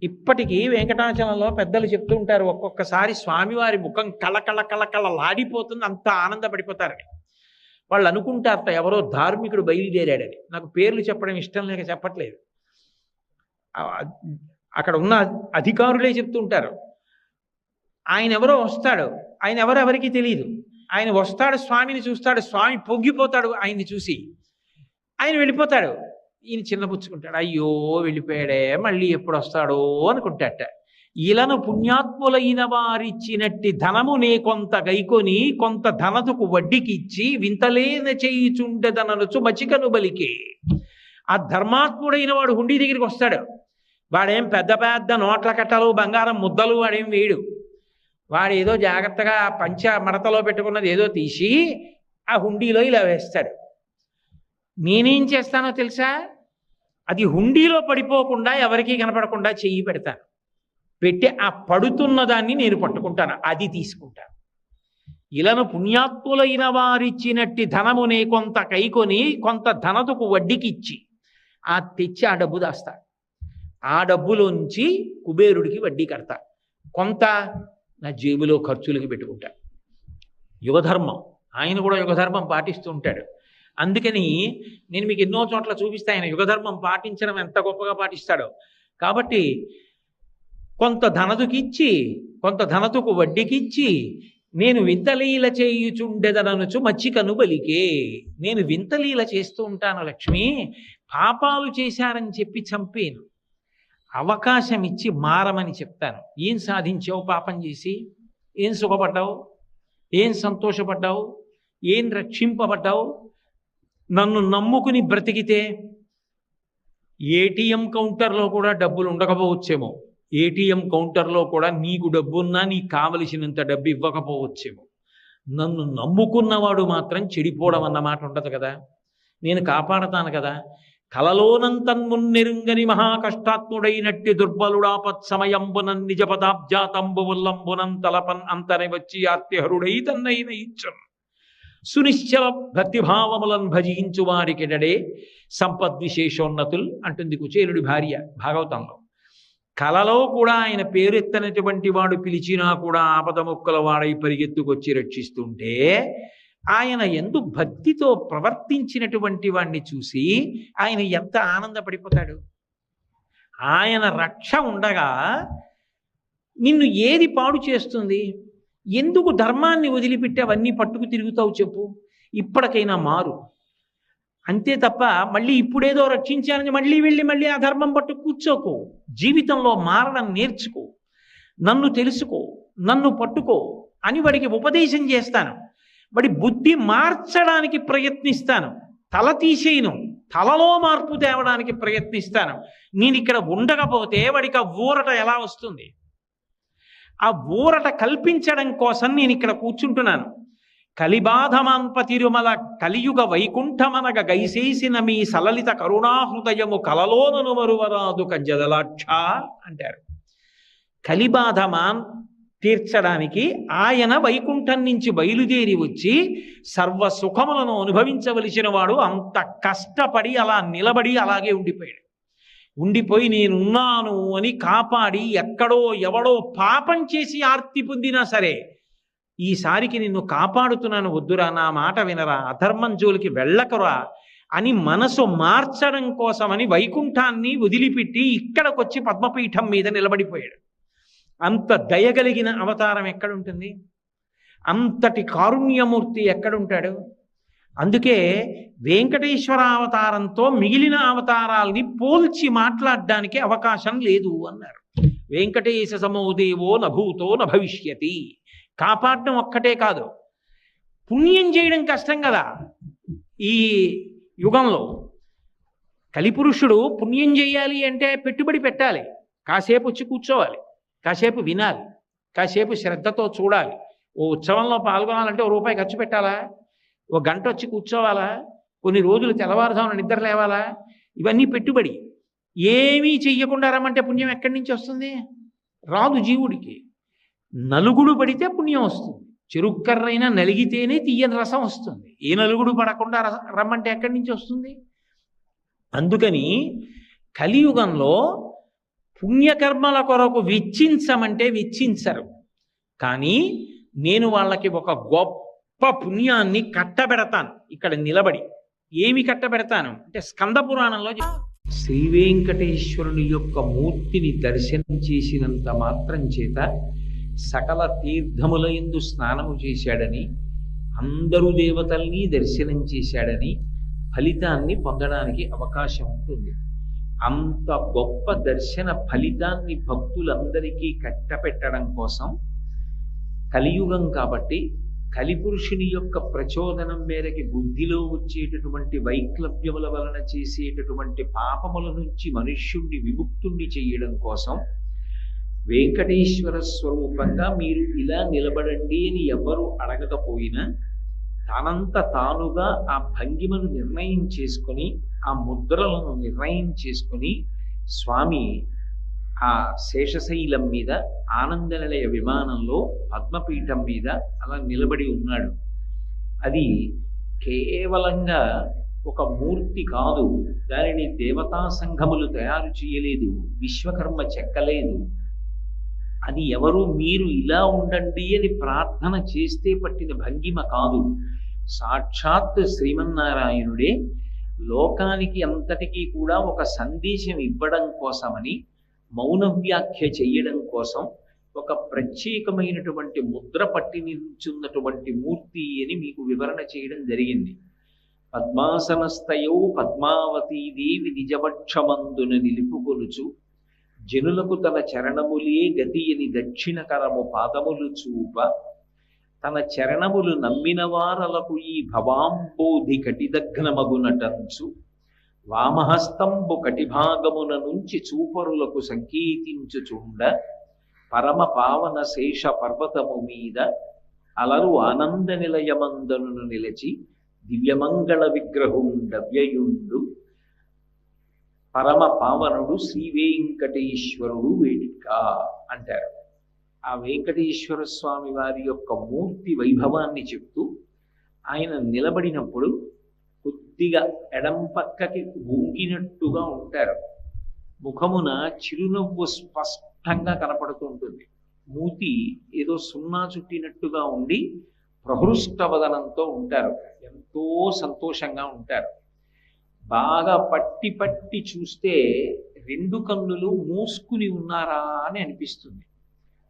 ఇప్పటికీ వెంకటాచలంలో పెద్దలు చెప్తూ ఉంటారు, ఒక్కొక్కసారి స్వామివారి ముఖం కళకళ కళకళలాడిపోతుంది, అంత ఆనందపడిపోతారని. వాళ్ళు అనుకుంటారట ఎవరో ధార్మికుడు బయలుదేరాడని. నాకు పేర్లు చెప్పడం ఇష్టం లేక చెప్పట్లేదు, అక్కడ ఉన్న అధికారులే చెప్తూ ఉంటారు. ఆయన ఎవరో వస్తాడు, ఆయన ఎవరో ఎవరికి తెలియదు. ఆయన వస్తాడు, స్వామిని చూస్తాడు, స్వామి పొంగిపోతాడు ఆయన్ని చూసి, ఆయన వెళ్ళిపోతాడు. ఈయన చిన్నపుచ్చుకుంటాడు, అయ్యో వెళ్ళిపోయాడే, మళ్ళీ ఎప్పుడు వస్తాడో అనుకుంటాట. ఇలను పుణ్యాత్ములైన వారిచ్చినట్టి ధనము నే కొంత గైకొని కొంత ధనతుకు వడ్డీకి ఇచ్చి వింతలేన చేయుచుండెదననుచు మచికను బలికే. ఆ ధర్మాత్ముడైన వాడు హుండీ దగ్గరికి వస్తాడు. వాడేం పెద్ద పెద్ద నోట్ల కట్టలు బంగారం ముద్దలు వాడేం వేయడు. వాడు ఏదో జాగ్రత్తగా పంచ మడతలో పెట్టుకున్నది ఏదో తీసి ఆ హుండీలో ఇలా వేస్తాడు. నేనేం చేస్తానో తెలుసా? అది హుండీలో పడిపోకుండా ఎవరికీ కనపడకుండా చెయ్యి పెడతాను. పెట్టి ఆ పడుతున్న దాన్ని నేను పట్టుకుంటాను, అది తీసుకుంటాను. ఇలను పుణ్యాత్ములైన వారిచ్చినట్టి ధనమునే కొంత కైకొని కొంత ధనతుకు వడ్డీకి ఇచ్చి ఆ తెచ్చి ఆ డబ్బు దాస్తా. ఆ డబ్బులోంచి కుబేరుడికి వడ్డీ కడతా, కొంత నా జేబులో ఖర్చులకి పెట్టుకుంటా. యుగధర్మం, ఆయన కూడా యుగధర్మం పాటిస్తూ ఉంటాడు. అందుకని నేను మీకు ఎన్నో చోట్ల చూపిస్తా ఆయన యుగధర్మం పాటించడం ఎంత గొప్పగా పాటిస్తాడో. కాబట్టి కొంత ధనతుకిచ్చి కొంత ధనతుకు వడ్డీకిచ్చి నేను వింతలీల చేయుచుండెదననుచు మచ్చికను బలికే. నేను వింతలీల చేస్తూ ఉంటాను లక్ష్మి, పాపాలు చేశారని చెప్పి చంపేను, అవకాశం ఇచ్చి మారమని చెప్తాను. ఏం సాధించావు పాపం చేసి? ఏం సుఖపడ్డావు? ఏం సంతోషపడ్డావు? ఏం రక్షింపబడ్డావు? నన్ను నమ్ముకుని బ్రతికితే ఏటీఎం కౌంటర్లో కూడా డబ్బులు ఉండకపోవచ్చేమో, ఏటీఎం కౌంటర్లో కూడా నీకు డబ్బున్నా నీకు కావలసినంత డబ్బు ఇవ్వకపోవచ్చేమో. నన్ను నమ్ముకున్నవాడు మాత్రం చెడిపోవడం అన్నమాట ఉండదు కదా. నేను కాపాడతాను కదా. కలలోనంతన్మున్నెరుంగని మహాకష్టాత్ముడైనట్టి దుర్బలుడాపత్ సమయంబునన్ నిజ పదాబ్జాతంబు ఉల్లంబునం తలపన్ అంతని వచ్చి ఆర్తిహరుడై తన్నైన ఇచ్చన్ సునిశ్చల భక్తిభావములను భజించు వారికిడడే సంపద్విశేషోన్నతుల్ అంటుంది కుచేలుడి భార్య భాగవతంలో. కలలో కూడా ఆయన పేరెత్తనటువంటి వాడు పిలిచినా కూడా ఆపద మొక్కల వాడై పరిగెత్తుకొచ్చి రక్షిస్తుంటే ఆయన ఎందు భక్తితో ప్రవర్తించినటువంటి వాణ్ణి చూసి ఆయన ఎంత ఆనందపడిపోతాడు. ఆయన రక్ష ఉండగా నిన్ను ఏది పాడు చేస్తుంది? ఎందుకు ధర్మాన్ని వదిలిపెట్టి అవన్నీ పట్టుకు తిరుగుతావు చెప్పు? ఇప్పటికైనా మారు, అంతే తప్ప మళ్ళీ ఇప్పుడేదో రక్షించాలని మళ్ళీ వెళ్ళి మళ్ళీ ఆ ధర్మం పట్టు కూర్చోకు. జీవితంలో మారడం నేర్చుకో, నన్ను తెలుసుకో, నన్ను పట్టుకో అని వాడికి ఉపదేశం చేస్తాను. వాడి బుద్ధి మార్చడానికి ప్రయత్నిస్తాను, తల తీసేయను, తలలో మార్పు తేవడానికి ప్రయత్నిస్తాను. నేను ఇక్కడ ఉండకపోతే వాడికి ఆ ఊరట ఎలా వస్తుంది? ఆ ఊరట కల్పించడం కోసం నేను ఇక్కడ కూర్చుంటున్నాను. కలిబాధమాన్ప తిరుమల కలియుగ వైకుంఠమనగ గైసేసిన మీ సలలిత కరుణాహృదయము కలలోనను మరువరాదు కంజదలాక్ష అంటారు. కలిబాధమాన్ తీర్చడానికి ఆయన వైకుంఠం నుంచి బయలుదేరి వచ్చి సర్వ సుఖములను అనుభవించవలసిన వాడు అంత కష్టపడి అలా నిలబడి అలాగే ఉండిపోయి నేనున్నాను అని కాపాడి ఎక్కడో ఎవడో పాపం చేసి ఆర్తి పొందినా సరే ఈసారికి నిన్ను కాపాడుతున్నాను, వద్దురా, నా మాట వినరా, అధర్మం జోలికి వెళ్ళకరా అని మనసు మార్చడం కోసమని వైకుంఠాన్ని వదిలిపెట్టి ఇక్కడికొచ్చి పద్మపీఠం మీద నిలబడిపోయాడు. అంత దయగలిగిన అవతారం ఎక్కడుంటుంది? అంతటి కారుణ్యమూర్తి ఎక్కడుంటాడు? అందుకే వెంకటేశ్వర అవతారంతో మిగిలిన అవతారాల్ని పోల్చి మాట్లాడడానికి అవకాశం లేదు అన్నారు. వెంకటేశ సమోదేవో నభూతో నభవిష్యతి. కాపాడడం ఒక్కటే కాదు, పుణ్యం చేయడం కష్టం కదా ఈ యుగంలో. కలిపురుషుడు పుణ్యం చేయాలి అంటే పెట్టుబడి పెట్టాలి. కాసేపు వచ్చి కూర్చోవాలి, కాసేపు వినాలి, కాసేపు శ్రద్ధతో చూడాలి. ఓ ఉత్సవంలో పాల్గొనాలంటే ఓ రూపాయి ఖర్చు పెట్టాలా? ఓ గంట వచ్చి కూర్చోవాలా? కొన్ని రోజులు తెల్లవారుజామున నిద్ర లేవాలా? ఇవన్నీ పెట్టుబడి. ఏమీ చెయ్యకుండా రమ్మంటే పుణ్యం ఎక్కడి నుంచి వస్తుంది? రాదు జీవుడికి. నలుగుడు పడితే పుణ్యం వస్తుంది. చెరుక్కర్రైనా నలిగితేనే తీయని రసం వస్తుంది. ఏ నలుగుడు పడకుండా రమ్మంటే ఎక్కడి నుంచి వస్తుంది? అందుకని కలియుగంలో పుణ్యకర్మల కొరకు వెచ్చించమంటే వెచ్చించరు. కానీ నేను వాళ్ళకి ఒక గొప్ప పుణ్యాన్ని కట్టబెడతాను. ఇక్కడ నిలబడి ఏమి కట్టబెడతాను అంటే, స్కంద పురాణంలో శ్రీ వెంకటేశ్వరుని యొక్క మూర్తిని దర్శనం చేసినంత మాత్రం చేత సకల తీర్థముల యందు స్నానము చేశాడని, అందరూ దేవతల్ని దర్శనం చేశాడని ఫలితాన్ని పొందడానికి అవకాశం ఉంటుంది. అంత గొప్ప దర్శన ఫలితాన్ని భక్తులందరికీ కట్టపెట్టడం కోసం కలియుగం కాబట్టి కలిపురుషుని యొక్క ప్రచోదనం మేరకి బుద్ధిలో వచ్చేటటువంటి వైక్లభ్యముల వలన చేసేటటువంటి పాపముల నుంచి మనుష్యుణ్ణి విముక్తుణ్ణి చేయడం కోసం వెంకటేశ్వర స్వరూపంగా మీరు ఇలా నిలబడండి అని ఎవరు అడగకపోయినా తనంత తానుగా ఆ భంగిమను నిర్ణయం చేసుకొని, ఆ ముద్రలను నిర్ణయం చేసుకొని స్వామి ఆ శేషశైలం మీద, ఆనందనిలయ విమానంలో పద్మపీఠం మీద అలా నిలబడి ఉన్నాడు. అది కేవలంగా ఒక మూర్తి కాదు. దానిని దేవతా సంఘములు తయారు చేయలేదు, విశ్వకర్మ చెక్కలేదు. అది ఎవరు మీరు ఇలా ఉండండి అని ప్రార్థన చేస్తే పట్టిన భంగిమ కాదు. సాక్షాత్ శ్రీమన్నారాయణుడే లోకానికి అంతటికీ కూడా ఒక సందేశం ఇవ్వడం కోసమని, మౌన వ్యాఖ్య చేయడం కోసం ఒక ప్రత్యేకమైనటువంటి ముద్ర పట్టి నిల్చున్నటువంటి మూర్తి అని మీకు వివరణ చేయడం జరిగింది. పద్మాసనస్థయౌ పద్మావతీదేవి నిజవక్షమందున నిలుపుకొనుచు జనులకు తన చరణములే గతి అని దక్షిణ కరము పాదములు చూప, తన చరణములు నమ్మిన వారలకు ఈ భవాంబోధి కటిదగ్నమగునటంచు, వామహస్తంబు కటిభాగమున నుంచి చూపరులకు సంకేతించుచుండ, పరమ పావన శేష పర్వతము మీద అలరు ఆనంద నిలయమందను నిలచి దివ్యమంగళ విగ్రహుండవ్యయుండు పరమ పావనుడు శ్రీ వెంకటేశ్వరుడు వేదిక అంటారు. ఆ వెంకటేశ్వర స్వామి వారి యొక్క మూర్తి వైభవాన్ని చెప్తూ ఆయన నిలబడినప్పుడు కొద్దిగా ఎడం పక్కకి వంగినట్టుగా ఉంటారు. ముఖమున చిరునవ్వు స్పష్టంగా కనపడుతూ ఉంటుంది. మూతి ఏదో సున్నా చుట్టినట్టుగా ఉండి ప్రహృష్టవదనంతో ఉంటారు. ఎంతో సంతోషంగా ఉంటారు. బాగా పట్టి పట్టి చూస్తే రెండు కన్నులు మూసుకుని ఉన్నారా అని అనిపిస్తుంది.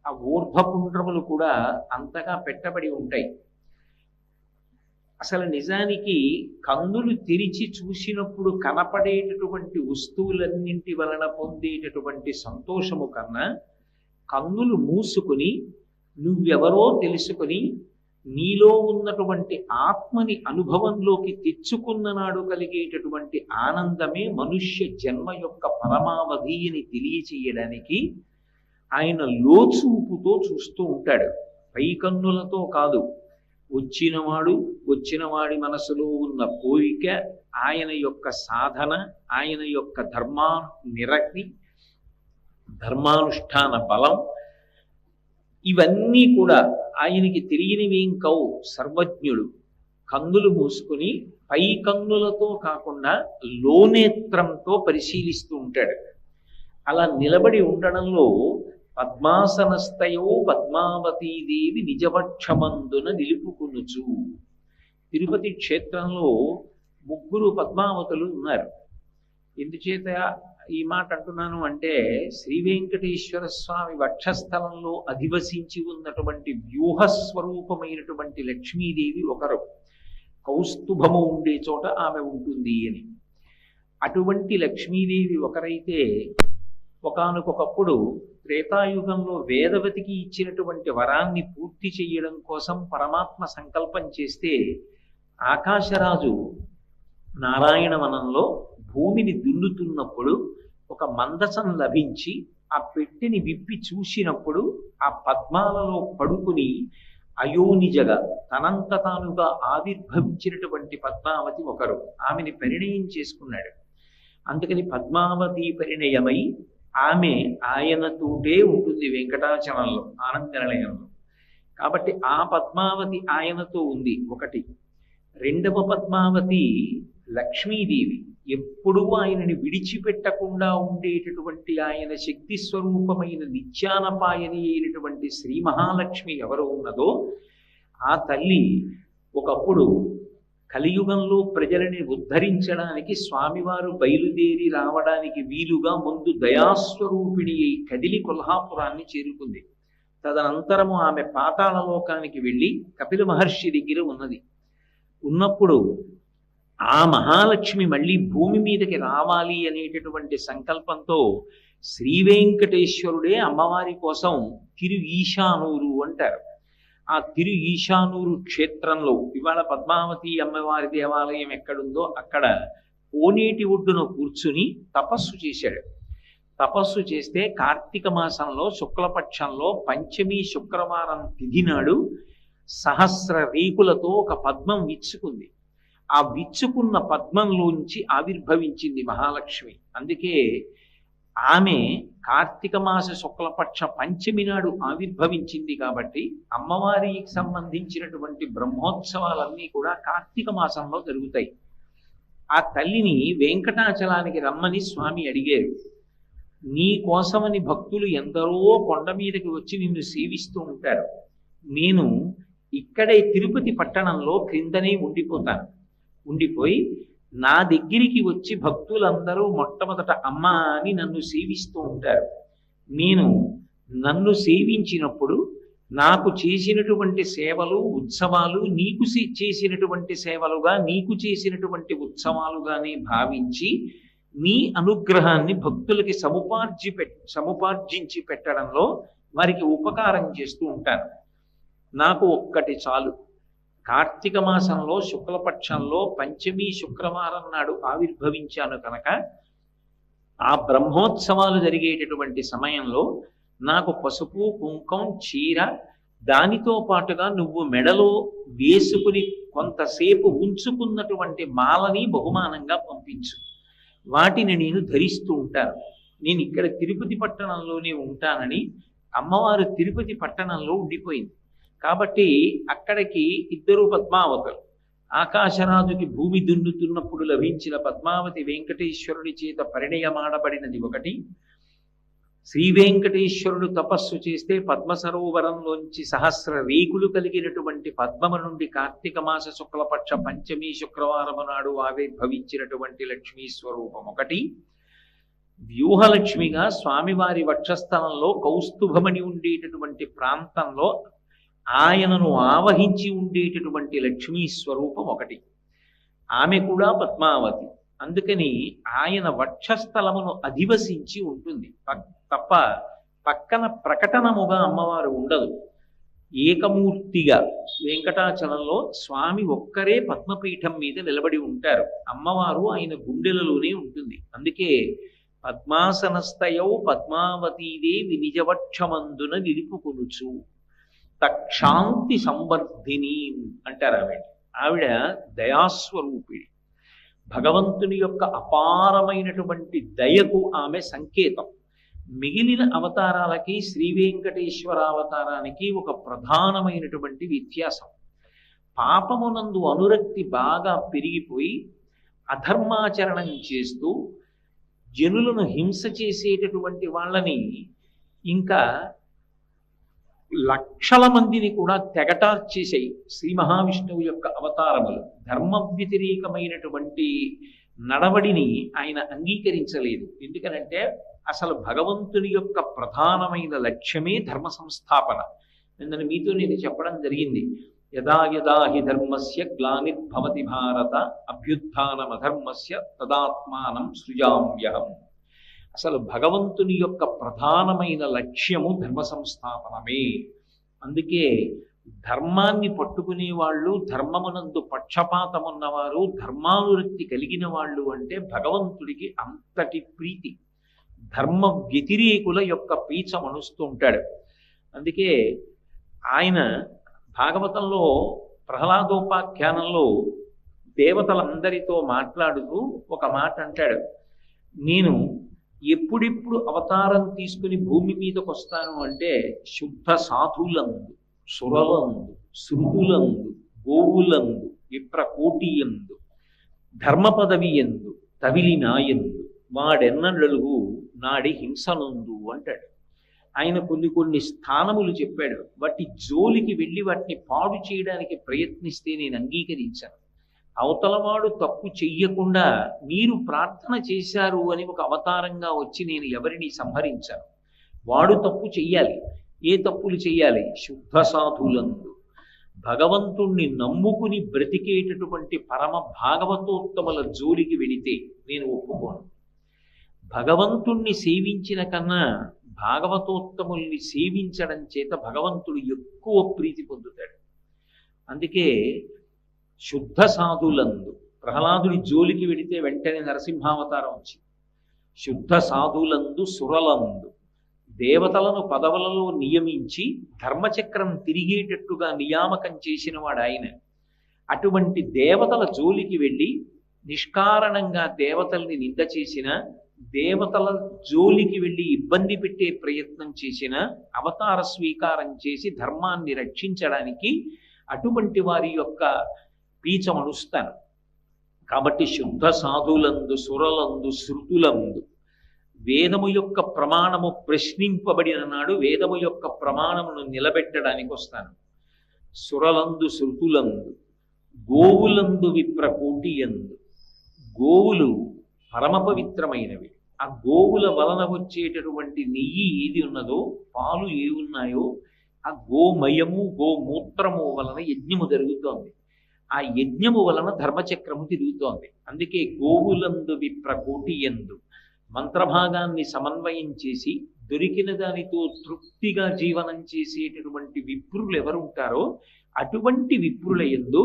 ఆ ఊర్ధ్వపుండ్రములు కూడా అంతగా పెట్టబడి ఉంటాయి. అసలు నిజానికి కన్నులు తెరిచి చూసినప్పుడు కనపడేటటువంటి వస్తువులన్నింటి వలన పొందేటటువంటి సంతోషము కన్నా, కన్నులు మూసుకుని నువ్వెవరో తెలుసుకుని నీలో ఉన్నటువంటి ఆత్మని అనుభవంలోకి తెచ్చుకున్న నాడు కలిగేటటువంటి ఆనందమే మనుష్య జన్మ యొక్క పరమావధి అని తెలియచేయడానికి ఆయన లోచూపుతో చూస్తూ ఉంటాడు. పై కన్నులతో కాదు. వచ్చినవాడి మనసులో ఉన్న కోరిక, ఆయన యొక్క సాధన, ఆయన యొక్క నిరక్తి, ధర్మానుష్ఠాన బలం, ఇవన్నీ కూడా ఆయనకి తెలియనివేం కావు. సర్వజ్ఞుడు. కన్నులు మూసుకుని పై కన్నులతో కాకుండా లోనేత్రంతో పరిశీలిస్తూ ఉంటాడు. అలా నిలబడి ఉండడంలో పద్మాసనస్థయో పద్మావతీదేవి నిజవక్షమందున నిలుపుకొనుచు. తిరుపతి క్షేత్రంలో 3 పద్మావతులు ఉన్నారు. ఎందుచేత ఈ మాట అంటున్నాను అంటే, శ్రీ వెంకటేశ్వర స్వామి వక్షస్థలంలో అధివసించి ఉన్నటువంటి వ్యూహస్వరూపమైనటువంటి లక్ష్మీదేవి ఒకరు. కౌస్తుభము ఉండే చోట ఆమె ఉంటుంది అని. అటువంటి లక్ష్మీదేవి ఒకరైతే, ఒకానొకప్పుడు త్రేతాయుగంలో వేదవతికి ఇచ్చినటువంటి వరాన్ని పూర్తి చేయడం కోసం పరమాత్మ సంకల్పం చేస్తే, ఆకాశరాజు నారాయణవనంలో భూమిని దున్నుతున్నప్పుడు ఒక మందసం లభించి ఆ పెట్టెని విప్పి చూసినప్పుడు ఆ పద్మాలలో పడుకుని అయోనిజగా తనంత తానుగా ఆవిర్భవించినటువంటి పద్మావతి ఒకరు. ఆమెని పరిణయం చేసుకున్నాడు. అందుకని పద్మావతి పరిణయమై ఆమె ఆయనతోటే ఉంటుంది వెంకటాచలంలో, ఆనంద నిలయంలో. కాబట్టి ఆ పద్మావతి ఆయనతో ఉంది ఒకటి. రెండవ పద్మావతి లక్ష్మీదేవి. ఎప్పుడూ ఆయనని విడిచిపెట్టకుండా ఉండేటటువంటి ఆయన శక్తి స్వరూపమైన నిత్యానపాయని అయినటువంటి శ్రీ మహాలక్ష్మి ఎవరు ఉన్నదో ఆ తల్లి ఒకప్పుడు కలియుగంలో ప్రజలని ఉద్ధరించడానికి స్వామివారు బయలుదేరి రావడానికి వీలుగా ముందు దయాస్వరూపిణి అయి కదిలి కొల్హాపురాన్ని చేరుకుంది. తదనంతరము ఆమె పాతాళ లోకానికి వెళ్ళి కపిల మహర్షి దగ్గర ఉన్నది. ఉన్నప్పుడు ఆ మహాలక్ష్మి మళ్ళీ భూమి మీదకి రావాలి అనేటటువంటి సంకల్పంతో శ్రీ వెంకటేశ్వరుడే అమ్మవారి కోసం తిరు ఈశానూరు అంటారు. ఆ తిరు ఈశానూరు క్షేత్రంలో ఇవాళ పద్మావతి అమ్మవారి దేవాలయం ఎక్కడుందో అక్కడ కోనేటి ఒడ్డున కూర్చుని తపస్సు చేశాడు. తపస్సు చేస్తే కార్తీక మాసంలో శుక్లపక్షంలో పంచమి శుక్రవారం తిథి నాడు సహస్ర రేకులతో ఒక పద్మం విచ్చుకుంది. ఆ విచ్చుకున్న పద్మంలోంచి ఆవిర్భవించింది మహాలక్ష్మి. అందుకే ఆమె కార్తీక మాస శుక్లపక్ష పంచమి నాడు ఆవిర్భవించింది. కాబట్టి అమ్మవారికి సంబంధించినటువంటి బ్రహ్మోత్సవాలన్నీ కూడా కార్తీక మాసంలో జరుగుతాయి. ఆ తల్లిని వెంకటాచలానికి రమ్మని స్వామి అడిగారు. నీ కోసమని భక్తులు ఎందరో కొండ మీదకి వచ్చి నిన్ను సేవిస్తూ ఉంటారు. నేను ఇక్కడే తిరుపతి పట్టణంలో క్రిందనే ఉండిపోతాను. ఉండిపోయి నా దగ్గరికి వచ్చి భక్తులందరూ మొట్టమొదట అమ్మ అని నన్ను సేవిస్తూ ఉంటారు. నేను నన్ను సేవించినప్పుడు నాకు చేసినటువంటి సేవలు ఉత్సవాలు నీకు చేసినటువంటి సేవలుగా, నీకు చేసినటువంటి ఉత్సవాలుగానే భావించి నీ అనుగ్రహాన్ని భక్తులకి సముపార్జించి పెట్టడంలో వారికి ఉపకారం చేస్తూ ఉంటాను. నాకు ఒక్కటి చాలు. కార్తీక మాసంలో శుక్లపక్షంలో పంచమి శుక్రవారం నాడు ఆవిర్భవించాను కనుక ఆ బ్రహ్మోత్సవాలు జరిగేటటువంటి సమయంలో నాకు పసుపు కుంకం చీర, దానితో పాటుగా నువ్వు మెడలో వేసుకుని కొంతసేపు ఉంచుకున్నటువంటి మాలని బహుమానంగా పంపించు. వాటిని నేను ధరిస్తూ ఉంటాను. నేను ఇక్కడ తిరుపతి పట్టణంలోనే ఉంటానని అమ్మవారు తిరుపతి పట్టణంలో ఉండిపోయింది. కాబట్టి అక్కడికి ఇద్దరు పద్మావతులు. ఆకాశరాజుకి భూమి దున్నుతున్నప్పుడు లభించిన పద్మావతి వెంకటేశ్వరుడి చేత పరిణయమాడబడినది ఒకటి. శ్రీ వెంకటేశ్వరుడు తపస్సు చేస్తే పద్మ సరోవరంలోంచి సహస్ర రేకులు కలిగినటువంటి పద్మము నుండి కార్తీక మాస శుక్లపక్ష పంచమి శుక్రవారము నాడు ఆవిర్భవించినటువంటి లక్ష్మీ స్వరూపం ఒకటి. వ్యూహలక్ష్మిగా స్వామివారి వక్షస్థలంలో కౌస్తుభమణి ఉండేటటువంటి ప్రాంతంలో ఆయనను ఆవహించి ఉండేటటువంటి లక్ష్మీ స్వరూపం ఒకటి. ఆమె కూడా పద్మావతి. అందుకని ఆయన వక్షస్థలమును అధివసించి ఉంటుంది తప్ప పక్కన ప్రకటనముగా అమ్మవారు ఉండదు. ఏకమూర్తిగా వెంకటాచలంలో స్వామి ఒక్కరే పద్మపీఠం మీద నిలబడి ఉంటారు. అమ్మవారు ఆయన గుండెలలోనే ఉంటుంది. అందుకే పద్మాసనస్థయౌ పద్మావతీదేవి నిజవక్షమందున నిలుపుకొనుచు తక్షాంతి సంవర్ధిని అంటారు. ఆవిడ దయాస్వరూపిణి. భగవంతుని యొక్క అపారమైనటువంటి దయకు ఆమె సంకేతం. మిగిలిన అవతారాలకి శ్రీ వెంకటేశ్వర అవతారానికి ఒక ప్రధానమైనటువంటి వ్యత్యాసం. పాపమునందు అనురక్తి బాగా పెరిగిపోయి అధర్మాచరణం చేస్తూ జనులను హింస చేసేటటువంటి వాళ్ళని, ఇంకా లక్షల మందిని కూడా తెగటార్చేసాయి శ్రీ మహావిష్ణువు యొక్క అవతారములు. ధర్మ వ్యతిరేకమైనటువంటి నడవడిని ఆయన అంగీకరించలేదు. ఎందుకనంటే అసలు భగవంతుని యొక్క ప్రధానమైన లక్ష్యమే ధర్మ సంస్థాపన. నిన్న మీతో నేను చెప్పడం జరిగింది. యదా యదా హి ధర్మస్య గ్లానిర్భవతి భారత అభ్యుత్థానమధర్మస్య తదాత్మానం సృజామ్యహం. అసలు భగవంతుని యొక్క ప్రధానమైన లక్ష్యము ధర్మ సంస్థాపనమే. అందుకే ధర్మాన్ని పట్టుకునే వాళ్ళు, ధర్మమునందు పక్షపాతమున్నవారు, ధర్మానురక్తి కలిగిన వాళ్ళు అంటే భగవంతుడికి అంతటి ప్రీతి. ధర్మ వ్యతిరేకుల యొక్క పీచమణుస్తూ ఉంటాడు. అందుకే ఆయన భాగవతంలో ప్రహ్లాదోపాఖ్యానంలో దేవతలందరితో మాట్లాడుతూ ఒక మాట అంటాడు, నేను ఎప్పుడెప్పుడు అవతారం తీసుకుని భూమి మీదకి వస్తాను అంటే శుద్ధ సాధులందు, సురలందు, శృతులందు, గోవులందు, విప్రకోటియందు, ధర్మ పదవి ఎందు, తవిలినాయందు, వాడెన్నడలుగు నాడి హింసనందు అంటాడు. ఆయన కొన్ని స్థానములు చెప్పాడు. వాటి జోలికి వెళ్ళి వాటిని పాడు చేయడానికి ప్రయత్నిస్తే నేను అంగీకరించాను. అవతలవాడు తప్పు చెయ్యకుండా మీరు ప్రార్థన చేశారు అని ఒక అవతారంగా వచ్చి నేను ఎవరిని సంహరించాను. వాడు తప్పు చెయ్యాలి. ఏ తప్పులు చెయ్యాలి? శుద్ధ సాధులందు, భగవంతుణ్ణి నమ్ముకుని బ్రతికేటటువంటి పరమ భాగవతోత్తముల జోలికి వెళితే నేను ఒప్పుకోను. భగవంతుణ్ణి సేవించిన కన్నా భాగవతోత్తముల్ని సేవించడం చేత భగవంతుడు ఎక్కువ ప్రీతి పొందుతాడు. అందుకే శుద్ధ సాధులందు, ప్రహ్లాదుడి జోలికి వెడితే వెంటనే నరసింహావతారం వచ్చింది. శుద్ధ సాధులందు, సురలందు, దేవతలను పదవులలో నియమించి ధర్మచక్రం తిరిగేటట్టుగా నియామకం చేసిన వాడు ఆయన. అటువంటి దేవతల జోలికి వెళ్ళి నిష్కారణంగా దేవతల్ని నింద చేసిన, దేవతల జోలికి వెళ్ళి ఇబ్బంది పెట్టే ప్రయత్నం చేసిన, అవతార స్వీకారం చేసి ధర్మాన్ని రక్షించడానికి అటువంటి వారి యొక్క పీచమణుస్తాను. కాబట్టి శుద్ధ సాధులందు, సురలందు, శృతులందు, వేదము యొక్క ప్రమాణము ప్రశ్నింపబడిన నాడు వేదము యొక్క ప్రమాణమును నిలబెట్టడానికి వస్తాను. సురలందు, శృతులందు, గోవులందు, విప్రకోటియందు, గోవులు పరమ పవిత్రమైనవి. ఆ గోవుల వలన వచ్చేటటువంటి నెయ్యి ఏది ఉన్నదో, పాలు ఏ ఉన్నాయో, ఆ గోమయము గోమూత్రము వలన యజ్ఞము జరుగుతోంది. ఆ యజ్ఞము వలన ధర్మచక్రము తిరుగుతోంది. అందుకే గోవులందు, విప్రకోటియందు మంత్రభాగాన్ని సమన్వయం చేసి దొరికిన దానితో తృప్తిగా జీవనం చేసేటటువంటి విప్రులు ఎవరు ఉంటారో అటువంటి విప్రుల యందు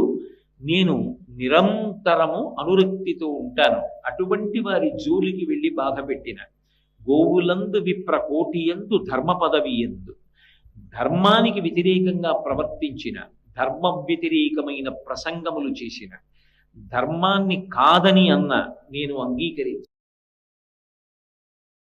నేను నిరంతరము అనురక్తితో ఉంటాను. అటువంటి వారి జోలికి వెళ్ళి బాధ పెట్టిన, గోవులందు, విప్రకోటియందు, ధర్మ పదవి ఎందు, ధర్మానికి వ్యతిరేకంగా ప్రవర్తించిన, ధర్మ వ్యతిరేకమైన ప్రసంగములు చేసిన, ధర్మాన్ని కాదని అన్న నేను అంగీకరించను.